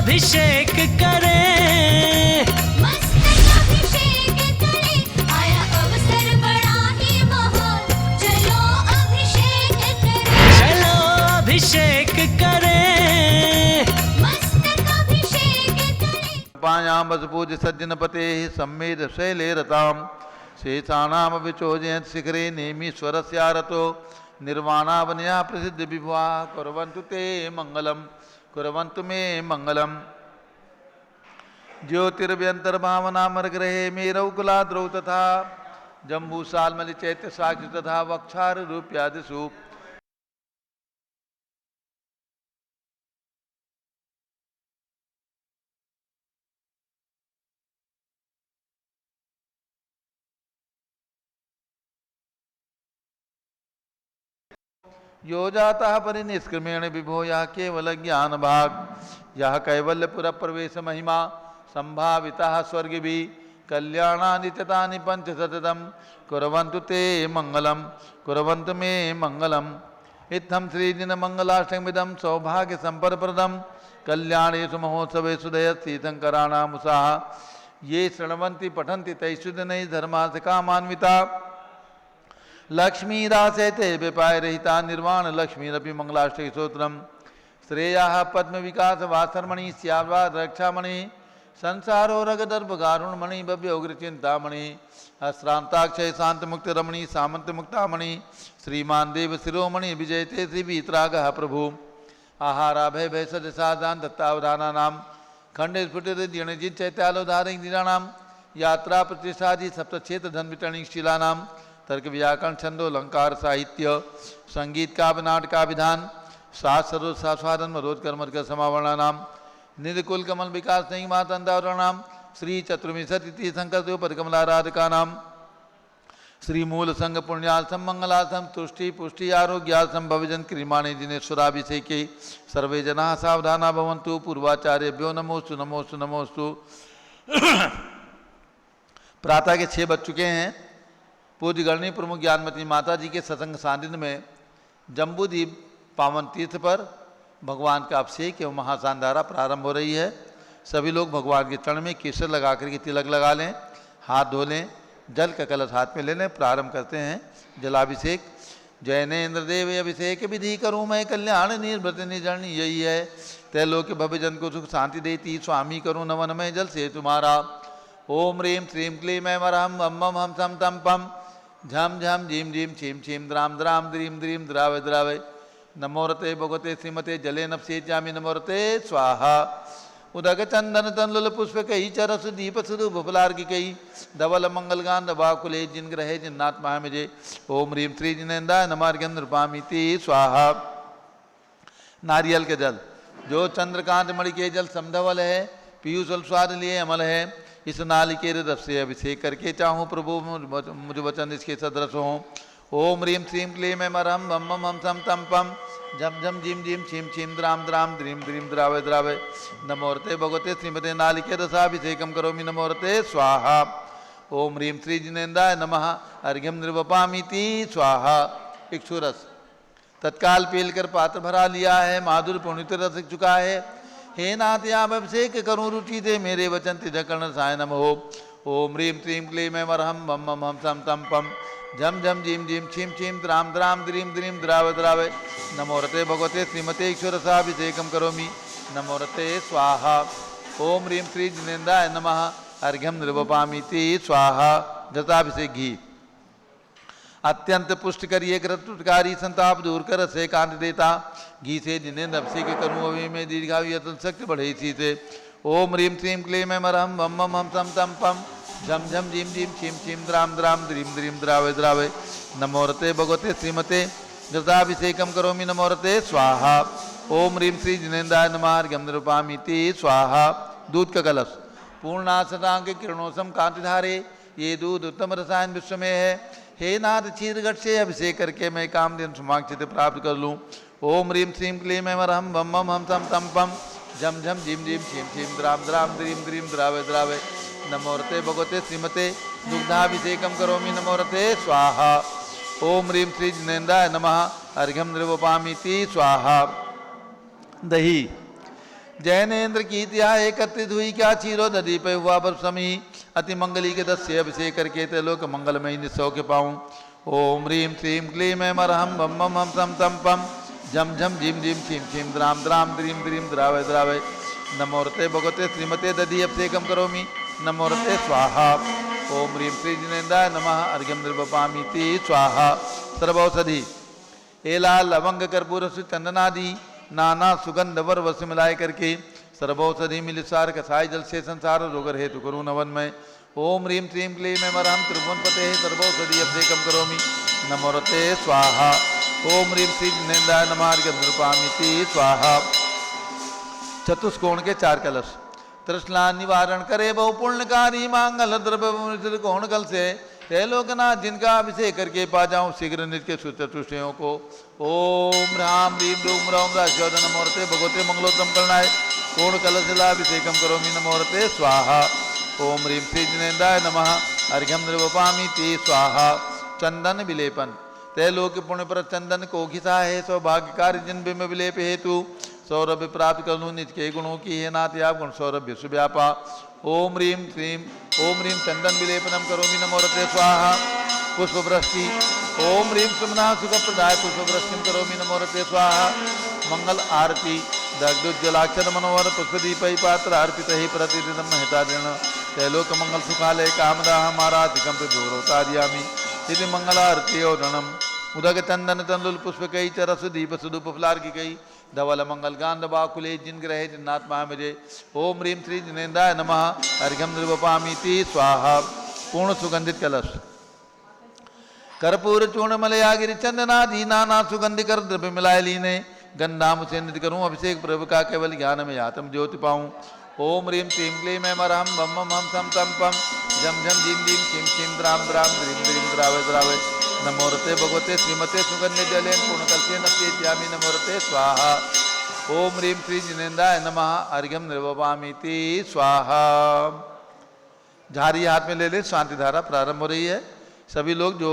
अभिषेक करें, मस्तक अभिषेक करें, आया अवसर बड़ा ही महान, चलो अभिषेक करें, चलो अभिषेक करें, मस्तक अभिषेक करें। पायाम बसपूज सज्जनपते सम्मेद शैले रताम शेषाणाम विचोजयंत शिखरे नेमीश्वरस्यारतो निर्वाणावनया प्रसिद्ध विभुआ कुर्वन्तु ते मंगलम कुर्वन्तु मे मंगलम। ज्योतिर्व्यंतर्भावनामर्ग्रहे मेरौकुलाद्रौ तथा जम्बूसाल्मलि चैत्य साक्षि तथा वक्षार रूप्यादिषु यो जाता परिनिष्क्रमेण विभो यह केवल ज्ञान भाग यह कैवल्यपुर प्रवेश महिमा संभाविता स्वर्ग भी कल्याणानित्यतानि पंच सततम कुर्वन्तु ते मंगलम कुर्वन्तु मे मंगलम। इत्थं श्रीजिन मंगलाष्टकमिदं सौभाग्य संपदप्रदं कल्याणेषु महोत्सवेषु दयतीर्थंकराणामुषाः ये शृण्वन्ति पठन्ति तैषु दिनैः धर्मार्थ कामान्विता लक्ष्मीदासे ते विपाय रहिता निर्वाण लक्ष्मीरपि मंगलाष्टक स्तोत्रम। श्रेया पद्म विकास वासरमणि स्याद्वाद रक्षामणि संसारो रगदर्भ गारुणमणि भव्योग्र चिंतामणि अश्रांताक्षय शांत मुक्त रमणि सामंत मुक्तामणि श्रीमान देव शिरोमणि विजयते श्री वीतराग प्रभु आहारा भय भय सद साधान दत्तावधाना नाम खंडे स्फुटित दिणजित चैत्यालोधारिक दिनानाम यात्रा प्रतिष्ठादि सप्तक्षेत्र धन वितरणी शिला नाम तर्क व्याकरण छंदो अलंकार साहित्य संगीत काव्य नाटक का विधान शास्त्र स्वादन मरोज कर्म समावरणा नाम निध कुल कमल विकास नहीं मातंदावरणाम श्री चतुर्विंशति संकल्प परिकमलाराधिका नाम श्री मूल संघ पुण्यासम मंगलासम तुष्टि पुष्टि आरोग्यासम भवजन क्रीमाणे जिनेश्वराभिषेके सर्वे जना सावधाना भवन्तु पूर्वाचार्यभ्यो नमोस्तु नमोस्तु नमोस्तु। प्रातः के 6 बज चुके हैं। पूज्य गणनी प्रमुख ज्ञानमती माता जी के सत्संग सानिध्य में जम्बूद्वीप पावन तीर्थ पर भगवान का अभिषेक एवं महासानधारा प्रारंभ हो रही है। सभी लोग भगवान के चरण में केसर लगा करके तिलक लगा लें, हाथ धो लें, जल का कलश हाथ में ले लें। प्रारंभ करते हैं जलाभिषेक। जयने इंद्रदेव अभिषेक विधि करूँ मैं कल्याण निर्वृत निजरणी यही है तैलोक भव्य जन को सुख शांति देती स्वामी करूँ नवन में जल से तुम्हारा। ओम ह्रीं श्रीं क्लीं मैं वरहम वम मम हम सम तम पम झम झम झीम झीम छीम छीम द्राम द्राम द्रीम द्रीम द्रावय द्रावय। नमोरते भगवते श्रीमते जले नपसेचामि नमोरते स्वाहा। उदक चंदन तनलुल पुष्प कही चरस दीप सुरु भुफलार्घि कही धवल मंगलगान दवाकुले जिन ग्रहे जिन्नाथ महामिजे। ओम ह्रीं श्री जिनेन्द्राय नमार्घ्यं नृपामीति स्वाहा। नारियल के जल जो चंद्रकांत मणि के जल समधवल है पीयूष स्वाद लिए अमल है इस नालिकेर रस से अभिषेक करके चाहूँ प्रभु मुझ वचन इसके सदृश हों। ओम ह्रीं श्रीं क्लीं मैं मरहम वम मम हम सम तम पम झम झम झीम झीम छीम छीम द्राम द्राम द्रीम द्रीम द्रावय द्रावय। नमोरते भगवते श्रीमते नालिके रसाभिषेकम करोमि नमोरते स्वाहा। ओम ह्रीं श्री जिनेन्द्राय नमः अर्घ्यम निर्वपामीति स्वाहा। इक्षुरस तत्काल पेल कर पात्र भरा लिया है, माधुर पुण्य रस चुका है। हे नाथ आप अभिषेक करूँ रुचि दे मेरे वचन तिजकर्ण साय नम हो। ओम ह्रीं श्रीं क्लीं मैं वरहम वम मम हम सम तम पम झम झम झीम झीम छीम छीम द्राम द्राम द्रीम द्रीम द्रावय द्रावय। नमोरते भगवते श्रीमते ईश्वरसाभिषेकम करोमि नमोरते स्वाहा। ओम ह्रीं श्री जिनेन्द्राय नमः अर्घ्यम निर्वपामीति स्वाहा। जताभिषेक घी अत्यंत पुष्ट करिए कृतकारी संताप दूर कर से कांत देता घी से जिनेन्द्र अभिषेक करूँ अभी में दीर्घायु यतन शक्ति बढ़े इसी से। ओम ह्रीं श्रीं क्लीं मैं मरहम वम मम हम सम तम पम झम झम झीम झीम छीम छीम द्राम द्राम द्रीम द्रीम द्रावय द्रावय। नमोरते भगवते श्रीमते घृताभिषेकम करोमि नमोरते स्वाहा। ओम ह्रीं श्री जिनेन्द्राय नमः अर्घ्यं निरूपामीति स्वाहा। दूध का कलश पूर्णासतांग किरणोसम कांतिधारे ये दूध उत्तम रसायन विश्व में है। हे नाथ क्षीरघट से अभिषेक करके मैं कामधेनु समाक्षित प्राप्त कर लूँ। ओम ह्रीं श्रीं क्लीं मैं वरहम वम मम हम सम तम पम झम झम झीम झीम छीम छीम द्राम द्राम द्रीम द्रीम द्रावय द्रावय। नमोरते भगवते श्रीमते दुग्धाभिषेकम करोमि नमोरते स्वाहा। ओम ह्रीं श्री जिनेन्द्राय नमः अर्घ्यम निर्वपामीति स्वाहा। दही जैनेन्द्र की त्या एकत्रित हुई क्या चीरो दधी पे हुआ पर समी अति मंगली के 10 से अभिषेक करके त्रिलोक मंगलमय निसौ के पाऊँ। ओम ह्रीं श्रीं क्लीं ऐं अरहं बम बम हम सम तम पम झम झम झीम झीम छीम छीम द्राम द्राम द्रीं द्रीं द्रावय द्रावय। नमोरते भगवते श्रीमते दधी अभिषेकम करोमि नमोरते स्वाहा। ओम ह्रीं श्री जिनेन्द्राय नमः अर्घ्यम निर्वपामीति स्वाहा। सर्वौषधि एला लवंग कर्पूर चंदनादि नाना सुगंध वर वस मिलाए करके सर्वौषधि मिलिसार कसाय जल से संसार रोगर हेतु करूँ नवन में। ओम ह्रीं श्रीं क्लीं ऐं अरहं त्रिभुवन पते सर्वौषधि अभिषेकम करोमि नमोरते स्वाहा। ओम ह्रीं श्री जिनेन्द्राय नमः अर्घ्यम निर्वपामीति स्वाहा। चतुष्कोण के 4 कलश तृष्णा निवारण करे बहु पुण्यकारी मांगल द्रव्य कोण कल से हे लोकनाथ जिनका अभिषेक करके पा जाऊं शीघ्र नित्य चतुष्टयों को। ओम राम ह्रीं रूम रौम राशोद नमोरते भगवते मंगलोत्तम करणाय कोण कलशला अभिषेकम करोमि नमोरते स्वाहा। ओम ह्रीं श्री जिनेन्द्राय नमः अर्घ्यम निर्वपामीति स्वाहा। चंदन विलेपन त्रैलोक्य पुण्य पर चंदन को घिसा है सौभाग्यकारी जिन बिंब विलेप हेतु सौरभ्य प्राप्त कर लूँ निज के गुणों की हे नाथ आप गुण सौरभ्य सुव्यापा। ओम ह्रीं चंदन विलेपनम करोमि नमोरते स्वाहा। पुष्पवृष्टि ओम ह्रीं सुमना सुखप्रदाय पुष्पवृष्टिम करोमि नमोरते स्वाहा। मंगल आरती दग्धोज्जलाक्षर मनोहर पुष्पदीपै पात्र अर्पित ही प्रतिदिन महितादिन त्रैलोक मंगल सुखालय कामदा हमाराधिकम प्रजोरोतार्यामि यदि मंगलारती ओरणम उदक चंदन तंदुल पुष्प कई चरस दीप सुदूप फलार की कई धवल मंगल गांध बाकुले जिन ग्रहे जिन्नात्मा मुझे। ओम ह्रीं श्री जिनेन्द्राय नमः अर्घ्यम निर्वपामीति स्वाहा। पूर्ण सुगंधित कलश कर्पूर चूर्ण मलयागिरि चंदनादि नाना सुगंधि कर द्रव्य मिलाए लीने गंधाम से निधि करूँ अभिषेक प्रभु का केवल ज्ञान में आत्म ज्योति पाऊँ। ओम ह्रीं श्रीं क्लीं ऐं अरहं बम बम हम सम तम पम झम झम झीम झीम छीम छीम द्राम द्राम द्रीं द्रीं द्रावय द्रावय। नमोरते भगवते श्रीमते सुगंधे जलेन पूर्णकल्पेन प्रीत्यामि नमोरते स्वाहा। ओम ह्रीं श्री जिनेन्द्राय नमः अर्घ्यम निर्वपामीति स्वाहा। झारी हाथ में ले ले शांति धारा प्रारंभ हो रही है। सभी लोग जो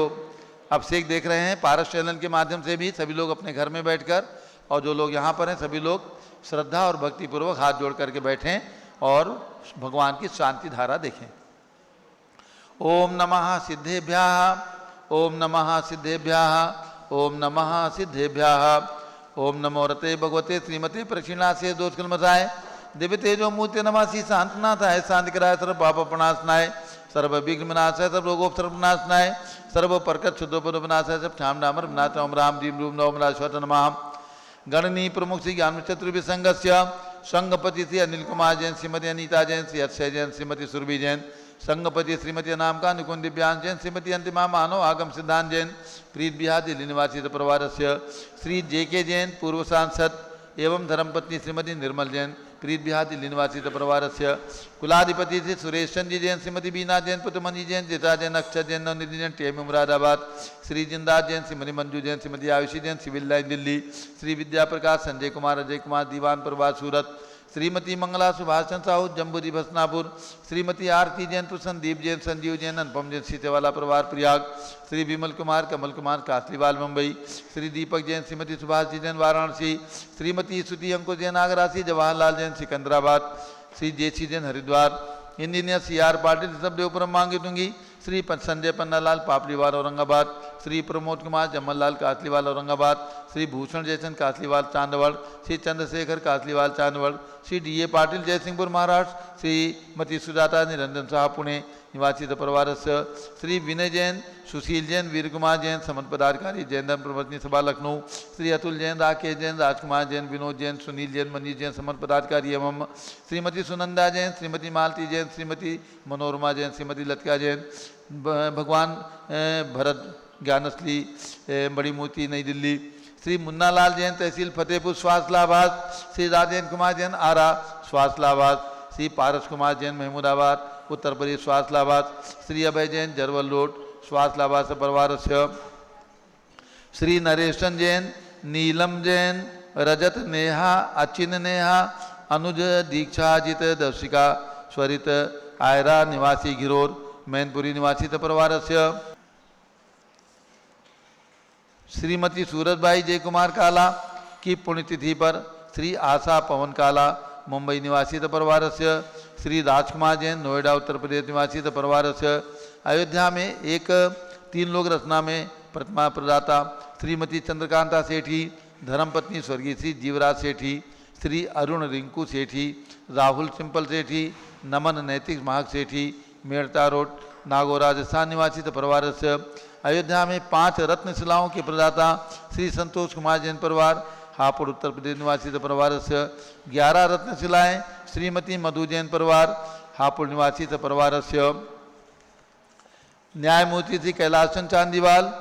अभिषेक देख रहे हैं पारस चैनल के माध्यम से भी सभी लोग अपने घर में बैठकर और जो लोग यहाँ पर हैं सभी लोग श्रद्धा और भक्तिपूर्वक हाथ जोड़ करके बैठें और भगवान की शांति धारा देखें। ओम नमः सिद्धेभ्यः ओम नमः सिद्धेभ्यः ओम नमः सिद्धेभ्यः। ओम नमोरते भगवते श्रीमते प्रक्षिणासे दोषकलमसाय दिव्य तेजो मूर्ति नमासी शांतनाथाय शांति कराय सर्व पाप प्रणाशनाय सर्व विघ्न विनाशाय सर्व रोगोपसर्ग विनाशनाय सर्व परकट शुद्धोपद विनाशाय सब ठाम डामर विनाश ओम राम दीम रूम नवम राश्वत नमः। गणनी प्रमुख श्री ज्ञान चतुर्विसंगस्य संगपति श्री अनिल कुमार जैन श्रीमती अनीता जैन श्री अक्षय जैन श्रीमती सुरभि जैन संगपति श्रीमती अनाम का निकुंज दिव्यांश जैन श्रीमती अंतिमा मानव आगम सिद्धांत जैन प्रीत बिहार दिल्ली निवासी परिवार से श्री JK जैन पूर्व सांसद एवं धर्मपत्नी श्रीमती निर्मल जैन प्रीत बिहार दिल्ली निवासी परिवार से कुलाधिपति श्री सुरेश चंद जी जैन श्रीमती बीना जैन पुत्रमणि जैन जिता जैन अक्षर जैन नवनिधि जैन टेम मुरादाबाद श्री जिंदास जैन श्रीमती मंजू जैन श्रीमती आयुषी जैन सिविल लाइन दिल्ली श्री विद्या प्रकाश संजय कुमार अजय कुमार दीवान प्रभात सूरत श्रीमती मंगला सुभाष चंद्र साहू जम्बूरी भसनापुर श्रीमती आरती जैन संदीप जैन संजीव जैन अनुपम जैन सीतेवाला परिवार प्रयाग श्री विमल कुमार कमल कुमार कासलीवाल मुंबई श्री दीपक जैन श्रीमती सुभाष जी जैन वाराणसी श्रीमती स्तुति अंकुश जैन आगरासी Jawaharlal Jain Secunderabad Shri JC Jain Haridwar engineer CR Patil सब देवपुरम मांगी दूंगी श्री संजय पन्नालाल पापड़ीवाल औरंगाबाद श्री प्रमोद कुमार जमललाल कासलीवाल औरंगाबाद श्री भूषण जयचंद कासलीवाल चांदवड़ श्री चंद्रशेखर कासलीवाल चांदवड़ श्री DA पाटिल जयसिंहपुर महाराष्ट्र श्रीमती सुजाता निरंजन साह पुणे निवासी परिवार श्री विनय जैन सुशील जैन वीर कुमार जैन समन्वय पदाधिकारी जैन धर्म प्रवर्तनी सभा लखनऊ श्री अतुल जैन राकेश जैन राजकुमार जैन विनोद जैन सुनील जैन मनीष जैन समन्वय पदाधिकारी एवं श्रीमती सुनंदा जैन श्रीमती मालती जैन श्रीमती मनोरमा जैन श्रीमती लतिका जैन भगवान भरत ज्ञानश्री बड़ी मूर्ति नई दिल्ली श्री मुन्नालाल जैन तहसील फतेहपुर स्वास्थलाबाद श्री राजेंद्र कुमार जैन आरा स्वास्थलाबाद श्री पारस कुमार जैन महमूदाबाद उत्तर प्रदेश स्वास्थलाबाद श्री अभय जैन जरवल रोड स्वास्थलाबाद से परिवार से श्री नरेशन जैन नीलम जैन रजत नेहा अचिन नेहा अनुज दीक्षाजित दर्शिका स्वरित आयरा निवासी घिरोर मैनपुरी निवासी परिवार से श्रीमती सूरजबाई जय कुमार काला की पुण्यतिथि पर श्री आशा पवन काला मुंबई निवासित परिवारस्य श्री राजकुमार जैन नोएडा उत्तर प्रदेश निवासित परिवारस्य अयोध्या में एक 3 लोक रचना में प्रतिमा प्रदाता श्रीमती चंद्रकांता सेठी धर्मपत्नी स्वर्गीय श्री जीवराज सेठी श्री अरुण रिंकू सेठी राहुल सिंपल सेठी नमन नैतिक महक सेठी मेड़ता रोड नागौर राजस्थान निवासित परिवारस्य अयोध्या में 5 रत्नशिलाओं के प्रदाता श्री संतोष कुमार जैन परिवार हापुड़ उत्तर प्रदेश निवासित परिवारस्य 11 रत्नशिलाएं श्रीमती मधु जैन परिवार हापुड़ निवासित परिवारस्य न्यायमूर्ति श्री कैलाशचंद चांदीवाल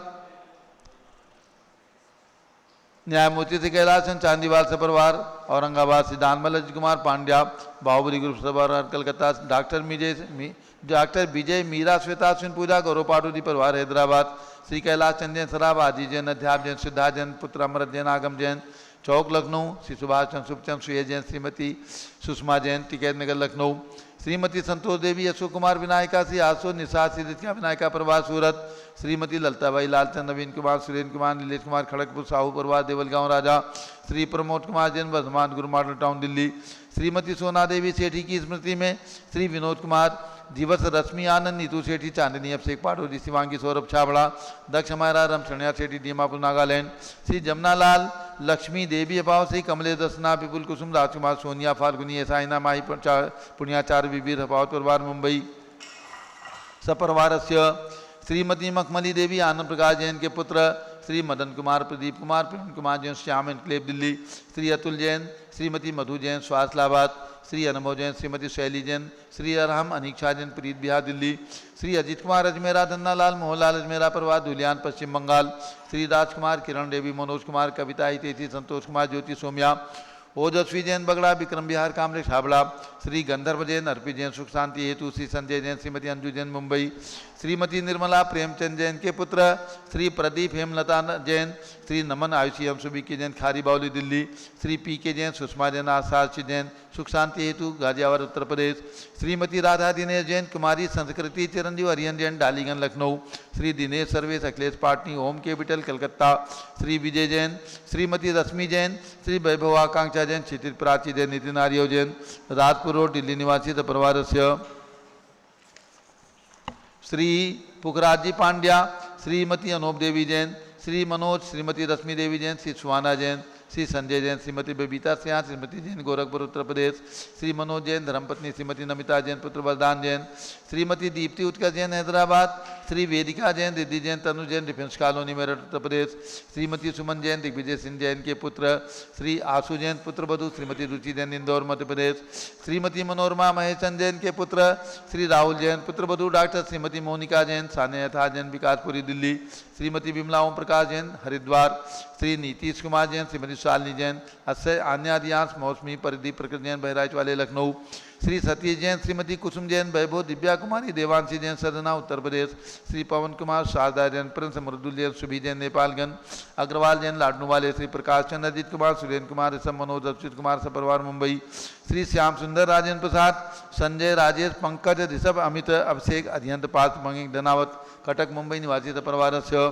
चांदीवाल से परिवार औरंगाबाद से दानमल अजित कुमार पांड्या बाहुबली ग्रुप से परिवार कलकत्ता डॉक्टर विजय मीरा श्वेता अश्विन पूजा गौरव पाटोदी परिवार हैदराबाद श्री कैलाश चंद जैन सराब आदि जैन अध्याप जैन सिद्धार्थ जैन पुत्र अमृत जैन आगम जैन चौक लखनऊ श्री सुभाष चंद्र शुभचंद सुय जैन श्रीमती सुषमा जैन टिकैत नगर लखनऊ श्रीमती संतोष देवी अशोक कुमार विनायका श्री आशो निषाद सिद्धिका विनायका परिवार सूरत श्रीमती ललताबाई लालचंद नवीन कुमार सुरेंद्र कुमार नीलेश कुमार खड़गपुर साहू परिवार देवलगांव राजा श्री प्रमोद कुमार जैन वर्धमान गुरु मॉडल टाउन दिल्ली श्रीमती सोना देवी सेठी की स्मृति में श्री विनोद कुमार दिवस रश्मि आनंद नीतू सेठी चांदनी अभिषेक पाटोदी शिवांगी सौरभ छाबड़ा दक्ष हमारा रमशणिया सेठी दीमापुर नागालैंड श्री जमुनालाल लक्ष्मी देवी अभाव श्री कमलेश दसना विपुल कुसुम राजकुमार सोनिया फाल्गुनी साइना माही पुण्याचार्य विवीर अभाव परिवार मुंबई सपरिवारस्य श्रीमती मखमली देवी आनंद प्रकाश जैन के पुत्र श्री मदन कुमार प्रदीप कुमार प्रेम कुमार जैन श्याम एनक्लेव दिल्ली श्री अतुल जैन श्रीमती मधु जैन स्वास्थलाबाद श्री अनुभव जैन श्रीमती शैली जैन श्री अरहम अनिक्षा जैन प्रीत बिहार दिल्ली श्री अजीत कुमार अजमेरा धन्नालाल मोहनलाल अजमेरा परिवार धुलियान पश्चिम बंगाल श्री राजकुमार किरण देवी मनोज कुमार कविता हितेशी संतोष कुमार ज्योति सोम्या ओजस्वी जैन बगड़ा विक्रम बिहार कामरेश हावड़ा श्री गंधर्व जैन अर्पित जैन सुख शांति हेतु श्री संजय जैन श्रीमती अंजू जैन मुंबई श्रीमती निर्मला प्रेमचंद जैन के पुत्र श्री प्रदीप हेमलता जैन श्री नमन आयुषी अंशुबी के जैन खारी बाउली दिल्ली श्री पी के जैन सुषमा जैन आसाची जैन सुख शांति हेतु गाजियाबाद उत्तर प्रदेश श्रीमती राधा दिनेश जैन कुमारी संस्कृति चिरंजीव हरियन जैन डालीगंज लखनऊ श्री दिनेश सर्वेश अखिलेश पाटनी होम कैपिटल कलकत्ता श्री विजय जैन श्रीमती रश्मि जैन श्री वैभव आकांक्षा जैन क्षितिज प्राची जैन नितिन आर्य जैन राजपुर रोड दिल्ली निवासी परिवारस्य श्री पुखराज जी पांड्या श्रीमती अनूप देवी जैन श्री मनोज श्रीमती रश्मि देवी जैन श्री सुहाना जैन श्री संजय जैन श्रीमती बबीता सिंह श्रीमती जैन गोरखपुर उत्तर प्रदेश श्री मनोज जैन धर्मपत्नी श्रीमती नमिता जैन पुत्र वरदान जैन श्रीमती दीप्ति उत्कर्ष जैन हैदराबाद श्री वेदिका जैन रिद्धि जैन तनु जैन डिफेंस कॉलोनी मेरठ उत्तर प्रदेश श्रीमती सुमन जैन दिग्विजय सिंह जैन के पुत्र श्री आशु जैन पुत्र वधु श्रीमती रुचि जैन इंदौर मध्य प्रदेश श्रीमती मनोरमा महेशन जैन के पुत्र श्री राहुल जैन पुत्र वधु डॉक्टर श्रीमती मोनिका जैन सान्यथा जैन विकासपुरी दिल्ली श्रीमती विमला ओम प्रकाश जैन हरिद्वार श्री नीतीश कुमार जैन श्रीमती शालिनी जैन अक्षय आन्यादियांश मौसमी परिदीप प्रकृति जैन बहराइच वाले लखनऊ श्री सतीश जैन श्रीमती कुसुम जैन वैभव दिव्या कुमारी देवांशी जैन सदना उत्तर प्रदेश श्री पवन कुमार शारदा जैन प्रिंस मृदुल जैन सुभी जैन नेपालगंज अग्रवाल जैन लाडनू वाले श्री प्रकाश चंद्र अजित कुमार सुरेंद्र कुमार ऋषभ मनोज अच्युत कुमार सपरिवार मुंबई श्री श्याम सुंदर राजेंद्र प्रसाद संजय राजेश पंकज ऋषभ अमित अभिषेक अध्यंत पार्थ मंगिक धनावत कटक मुंबई निवासी परिवारस्य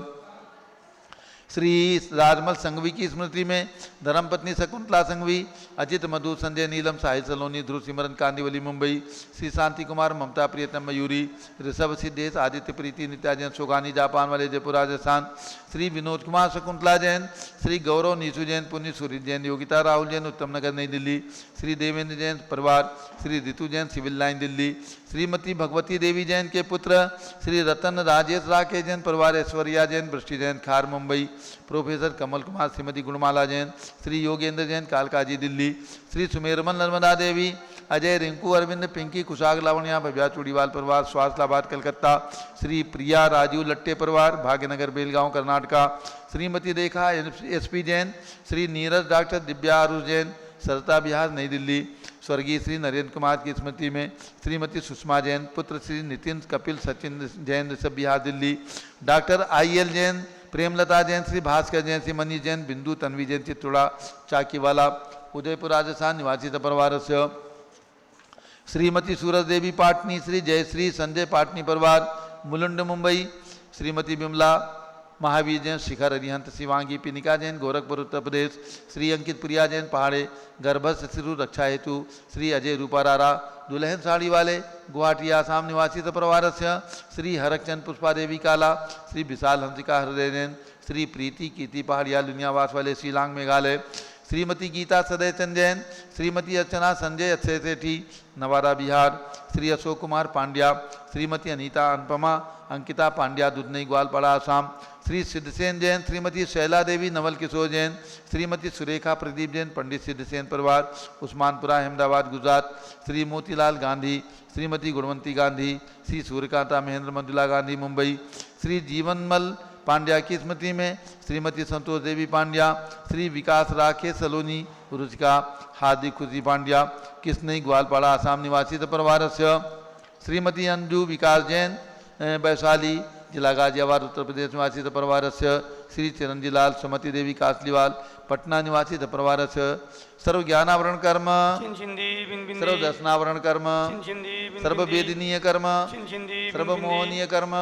श्री राजमल संघवी की स्मृति में धर्मपत्नी शकुंतला संघवी अजित मधु संजय नीलम साहिल सलोनी ध्रुव सिमरन कांदिवली मुंबई श्री शांति कुमार ममता प्रियतम मयूरी ऋषभ सिद्धेश आदित्य प्रीति नित्या जैन सोगानी जापान वाले जयपुर राजस्थान श्री विनोद कुमार शकुंतला जैन श्री गौरव नीसू जैन पुण्य सूर्य जैन योगिता राहुल जैन उत्तम नगर नई दिल्ली श्री देवेंद्र जैन परिवार श्री ऋतु जैन सिविल लाइन दिल्ली श्रीमती भगवती देवी जैन के पुत्र श्री रतन राजेश राकेश जैन परिवार ऐश्वर्या जैन वृष्टि जैन खार मुंबई प्रोफेसर कमल कुमार श्रीमती गुणमाला जैन श्री योगेंद्र जैन कालकाजी दिल्ली श्री सुमेरमन नर्मदा देवी अजय रिंकू अरविंद पिंकी कुशाग लावण्या भव्या चूड़ीवाल परिवार स्वास्थलाबाद कलकत्ता श्री प्रिया राजू लट्टे परिवार भाग्यनगर बेलगांव कर्नाटका श्रीमती रेखा एसपी जैन श्री नीरज डॉक्टर दिव्या आरुष जैन सरता बिहार नई दिल्ली स्वर्गीय श्री नरेंद्र कुमार की स्मृति में श्रीमती सुषमा जैन पुत्र श्री नितिन कपिल सचिन जैन ऋषभ बिहार दिल्ली डॉक्टर IL जैन प्रेमलता जैन श्री भास्कर जैन श्री मनीष जैन बिंदु तन्वी जैन चित्तुड़ा चाकीवाला उदयपुर राजस्थान निवासी परिवार से श्रीमती सूरज देवी पाटनी श्री जयश्री संजय पाटनी परिवार मुलुंड मुंबई श्रीमती बिमला महावीर जैन शिखर हरिहंत शिवांगी पिनिका जैन गोरखपुर उत्तर प्रदेश, श्री अंकित प्रिया जैन पहाड़े गर्भस्थ शिशु रक्षा हेतु, श्री अजय रूपारारा दुल्हन साड़ी वाले गुवाहाटी आसाम निवासी परिवार से, श्री हरकचंद पुष्पा देवी काला, श्री विशाल हंसिका हृदय जैन, श्री प्रीति कीर्ति पहाड़िया लुनियावास वाले शिलांग मेघालय, श्रीमती गीता सदय चंद जैन, श्रीमती अर्चना संजय अक्षय सेठी नवादा बिहार, श्री अशोक कुमार पांड्या, श्रीमती अनीता अनुपमा अंकिता पांड्या दुधनई ग्वालपाड़ा आसाम, श्री सिद्धसेन जैन, श्रीमती शैला देवी नवल किशोर जैन, श्रीमती सुरेखा प्रदीप जैन पंडित सिद्धसेन परिवार उस्मानपुरा अहमदाबाद गुजरात, श्री मोतीलाल गांधी, श्रीमती गुणवंती गांधी, श्री सूर्यकांता महेंद्र मंजुला गांधी मुंबई, श्री जीवनमल पांड्या की स्मृति में श्रीमती संतोष देवी पांड्या, श्री विकास राखे सलोनी रुचिका हार्दिक खुशी पांड्या किसनई ग्वालपाड़ा आसाम निवासी परिवार से, श्रीमती अंजू विकास जैन वैशाली जिला गाजियाबाद उत्तर प्रदेश निवासी परिवार से, श्री चिरंजी लाल सुमति देवी कासलीवाल पटना निवासी परिवार से, सर्व ज्ञानावरण कर्म, सर्व दर्शनावरण कर्म, सर्व वेदनीय कर्म, सर्व मोहनीय कर्म,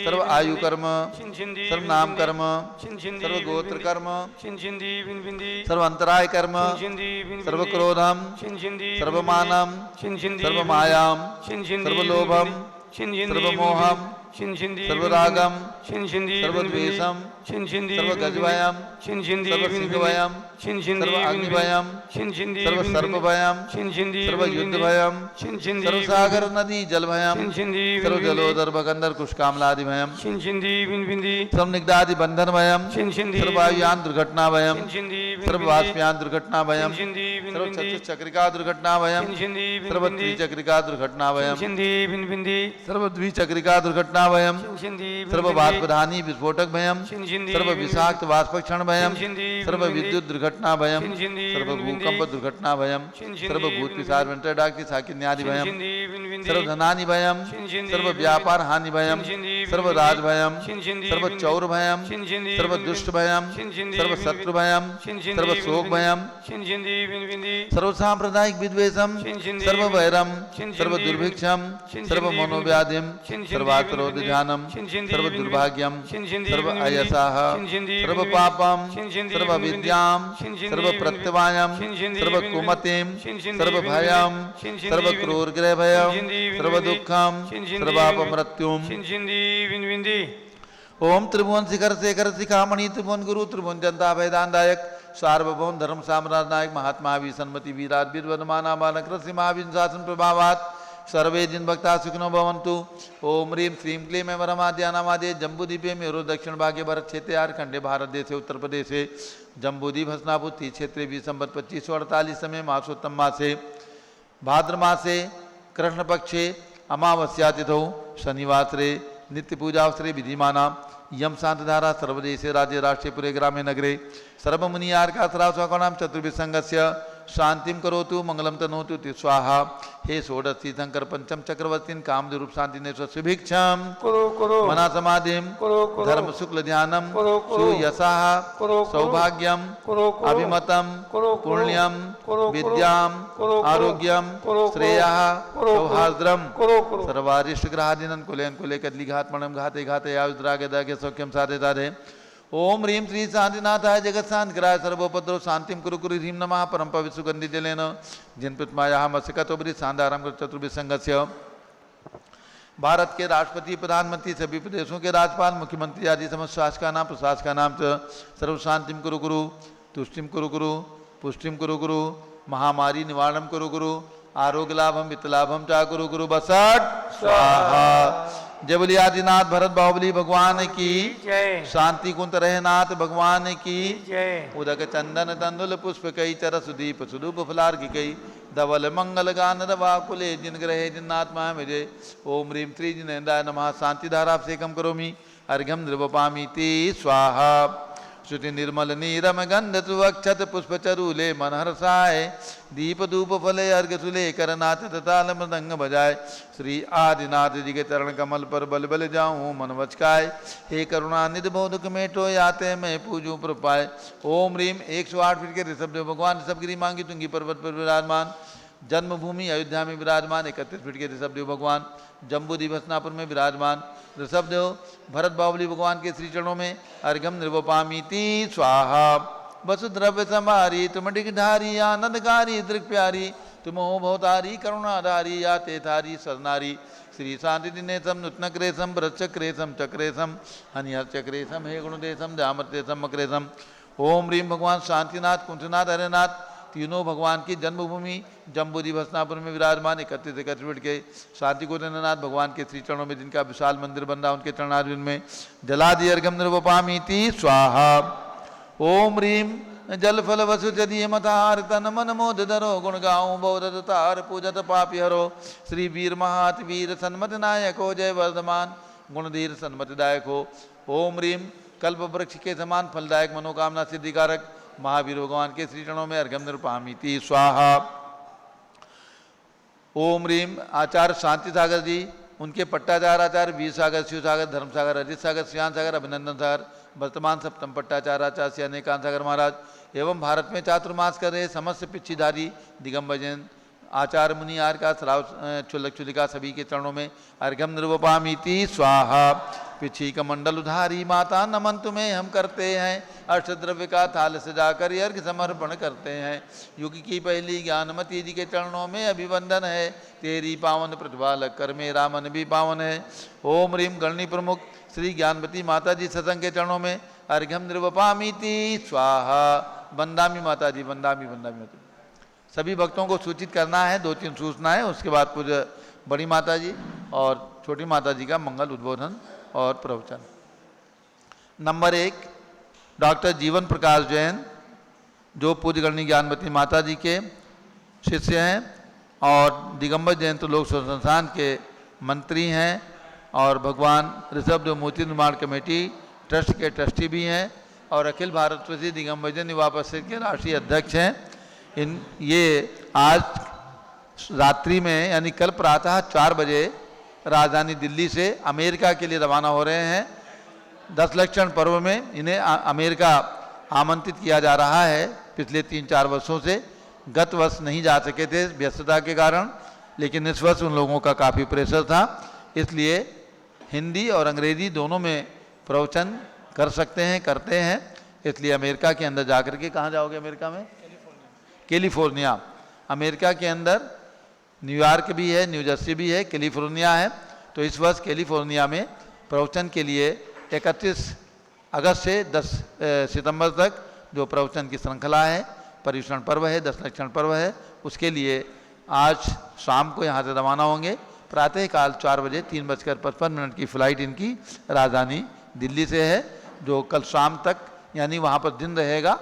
सर्व आयु कर्म, सर्व नाम कर्म, सर्व गोत्र कर्म, सर्व अंतराय कर्म, सर्व क्रोधम, सर्व मानम, सर्व मायाम, सर्व लोभम, सर्व मोहम, सर्व रागम, सर्व द्वेषम, सर्व गजभयम, सर्व सिंहभयम, सर्व अग्निभयम, सर्व सर्पभयम, सर्व युद्धभयम, सर्व सागर नदी जलभयम, सर्व जलोदर भगंदर कुशकामलादि भयम, सर्व निग्धादि बंधन भयम, सर्व वायुयान दुर्घटना भयम, सर्व वाष्पयान दुर्घटना भयम, सर्व चतुश्चक्रिका दुर्घटना भयम, सर्व त्रिचक्रिका दुर्घटना भयम, सर्व द्विचक्रिका दुर्घटना भयम, सर्व वाष्पधानी विस्फोटक भयम, सर्व विषाक्त वाष्पक्षण भयम, सर्व विद्युत दुर्घटना भयम, सर्व भूकंप दुर्घटना भयम, सर्व भूत पिशाच वेंटर डाक साकिन्यादि भयम, सर्व धनानि भयम, सर्व व्यापार हानि भयम, सर्व राज भयम, सर्व चौर भयम, सर्व दुष्ट भयम, सर्व शत्रु भयम, सर्व शोक भयम, सर्व सांप्रदायिक विद्वेषम, सर्व वैरम, सर्व दुर्भिक्षम, सर्व मनोव्याधिम, सर्वात्रोध ध्यानम, सर्व दुर्भाग्यम, सर्व अयसाह, सर्व पापम, सर्व विद्याम, सर्व प्रत्यवायम, सर्व कुमतिम, सर्व भयम, सर्व क्रूर ग्रह भयम, सर्व दुखम, सर्वाप मृत्युम। ओम त्रिभुवन शिखर शेखर शिखामणि त्रिभुवन गुरु त्रिभुवन जनता भयदानदायक सार्वभौम धर्म साम्राज्य नायक महात्मा भी सन्मति वीराट वीरवनमाना बालक ऋषि महावीर शासन प्रभावात सर्वे जिन भक्ता सुखिनो भवन्तु। ओम ह्रीं श्रीं क्लीं एवं रमाद्यानामादे जम्बूद्वीपे मेरु दक्षिण भागे भरत क्षेत्रे आर्खंडे भारत देशे उत्तर प्रदेशे जम्बूद्वीप हस्नापुर क्षेत्रे 20 संवत् 2548 समय मासोत्तम मासे भाद्र मासे कृष्ण पक्षे अमावस्या तिथौ शनिवासरे नित्य पूजावसरे विधिमाना यम शांतधारा सर्वदेशे राज्य राष्ट्रे पुरे ग्रामे नगरे सर्वमुनि आर्का सरास्वाकानां चतुर्विसंगस्य शांतिम करोतु मंगलम तनोतु ते स्वाहा। हे षोडशी शंकर पंचम चक्रवर्तीन कामरूप शांति ने सुभिक्षम मना समाधिम धर्म शुक्ल ध्यानम सुयसाह सौभाग्यम अभिमतम पुण्यम विद्याम आरोग्यम श्रेया सौहार्द्रम सर्वारिष्ट ग्रहादिनन कुलेन कुले कदली घात मणम घाते घाते आयुद्रागे दागे सौख्यम साधे साधे। ओम ह्रीं श्री शांतिनाथाय जगत शांतिकराय सर्वोपद्रव शांतिम कुरु कुरु ह्रीं नमः परम पवित्र सुगंधि जलेन जिन पृथ्मायाः मत्स्यकतोपरि शांताराम चतुर्विसंगस्य। भारत के राष्ट्रपति प्रधानमंत्री सभी प्रदेशों के राज्यपाल मुख्यमंत्री आदि समस्त शासका नाम प्रशासका नाम सर्व शांतिम कुरु कुरु तुष्टिम कुरु कुरु पुष्टिम कुरु कुरु महामारी निवारणम कुरु कुरु आरोग्य लाभम वित्त लाभम चा कुरु कुरु बसट स्वाहा। जय बोलिए आदिनाथ भरत बाहुबली भगवान की शांति कुंत रहनाथ भगवान की उदक चंदन तंदुल पुष्प कई चर सुदीप सुदूप फलार की कई धवल मंगल गान रवाकुले जिन ग्रहे जिन्नात्मा विजय। ओम ह्रीं श्री जिनेन्द्राय नमः शांति धाराभिषेकम करोमि अर्घ्यम नृपपामि ते स्वाहा। श्रुति निर्मल नीरम गंध सुवक्षत पुष्प चरूले मनहर्षाय दीप धूप फले अर्घ सुले करनाथ ताल मृदंग बजाय। श्री आदिनाथ जी के चरण कमल पर बल बल जाऊं मन वचकाय। हे करुणा निधि बोधक मेटो याते मैं पूजू प्रपाय। ओम ह्रीं 108 फीट के ऋषभ देव भगवान ऋषभगिरी मांगी तुंगी पर्वत पर विराजमान जन्मभूमि अयोध्या में विराजमान 31 फीट के ऋषभदेव भगवान, जम्बूद्वीप हस्तिनापुर में विराजमान ऋषभदेव भरत बाहुबली भगवान के श्री चरणों में अर्घ्यम निर्वपामीति स्वाहा। वसुद्रव्य समारी तुम डिगधारी आनंदकारी दृक् प्यारी तुम हो भवतारी करुणाधारी या तेथारी सरनारी श्री शांति दिनेशम नूतनक्रेशम भरतचक्रेशम चक्रेशम हनिहरचक्रेशम हे गुणदेशम जामर्तेशम मकरेशम। ओम ह्रीम भगवान शांतिनाथ कुंठनाथ हरेनाथ तीनों भगवान की जन्मभूमि जम्बूद्वीप हस्तिनापुर में विराजमान 31 फीट के शांति कुंठनाथ भगवान के श्री चरणों में जिनका विशाल मंदिर बन रहा उनके चरणारविंद में जलादि अर्घ्यम निर्वपामीति स्वाहा। ओम ह्रीम जल फल वसु जदीय मतार तन मन मोद धरो गुण गाऊं बौद्ध तार पूजत पापी हरो श्री वीर महात वीर सन्मत नायक हो जय वर्धमान गुणधीर सन्मतिदायक हो। ओम ह्रीम कल्प वृक्ष के समान फलदायक मनोकामना सिद्धिकारक महावीर भगवान के श्री चरणों में अर्घ्यम निर्वपामीति स्वाहा। ओम ह्रीम आचार्य शांति सागर जी उनके पट्टाचार आचार्य वीर सागर शिव सागर धर्म सागर अजित सागर श्रियान सागर अभिनंदन सागर वर्तमान सप्तम पट्टाचार्य आचार्य श्री अनेकांत सागर महाराज एवं भारत में चातुर्मास कर रहे समस्त पिच्छीधारी दिगंबर जैन आचार्य मुनि आर का श्राव चुल्लक चुलिका सभी के चरणों में अर्घ्यम निर्वपामीति स्वाहा। पिछी कमंडल उधारी माता नमन तुम्हें हम करते हैं अष्टद्रव्य का थाल सजाकर अर्घ्य समर्पण करते हैं। युग की पहली ज्ञानमती जी के चरणों में अभिवंदन है तेरी पावन प्रतिभा लग कर मेरा मन भी पावन है। ओम ह्रीम गणनी प्रमुख श्री ज्ञानमती माता जी सत्संग के चरणों में अर्घ्यम निर्वपामीति स्वाहा। वंदामी माता जी वंदामी वंदामी माता सभी भक्तों को सूचित करना है 2-3 सूचनाएं उसके बाद पूज्य बड़ी माता जी और छोटी माता जी का मंगल उद्बोधन और प्रवचन। नंबर 1 डॉक्टर जीवन प्रकाश जैन जो पूज्य गणनी ज्ञानमती माता जी के शिष्य हैं और दिगंबर जैन तो लोक संस्थान के मंत्री हैं और भगवान ऋषभदेव मूर्ति निर्माण कमेटी ट्रस्ट के ट्रस्टी भी हैं और अखिल भारत प्रसिद्ध दिगंबर जैन युवा परिषद के राष्ट्रीय अध्यक्ष हैं। ये आज रात्रि में यानी कल प्रातः 4 बजे राजधानी दिल्ली से अमेरिका के लिए रवाना हो रहे हैं। 10 लक्षण पर्व में इन्हें अमेरिका आमंत्रित किया जा रहा है। पिछले 3-4 वर्षों से गत वर्ष नहीं जा सके थे व्यस्तता के कारण, लेकिन इस वर्ष उन लोगों का काफ़ी प्रेशर था, इसलिए हिंदी और अंग्रेजी दोनों में प्रवचन कर सकते हैं करते हैं। इसलिए अमेरिका के अंदर जाकर के कहाँ जाओगे? अमेरिका में कैलिफोर्निया। अमेरिका के अंदर न्यूयॉर्क भी है, न्यू जर्सी भी है, कैलिफोर्निया है। तो इस वर्ष कैलिफोर्निया में प्रवचन के लिए 31 अगस्त से 10 सितंबर तक जो प्रवचन की श्रृंखला है, पर्युषण पर्व है, 10 लक्षण पर्व है, उसके लिए आज शाम को यहाँ से रवाना होंगे। प्रातःकाल 4 बजे 3:55 की फ़्लाइट इनकी राजधानी दिल्ली से है, जो कल शाम तक यानी वहाँ पर दिन रहेगा।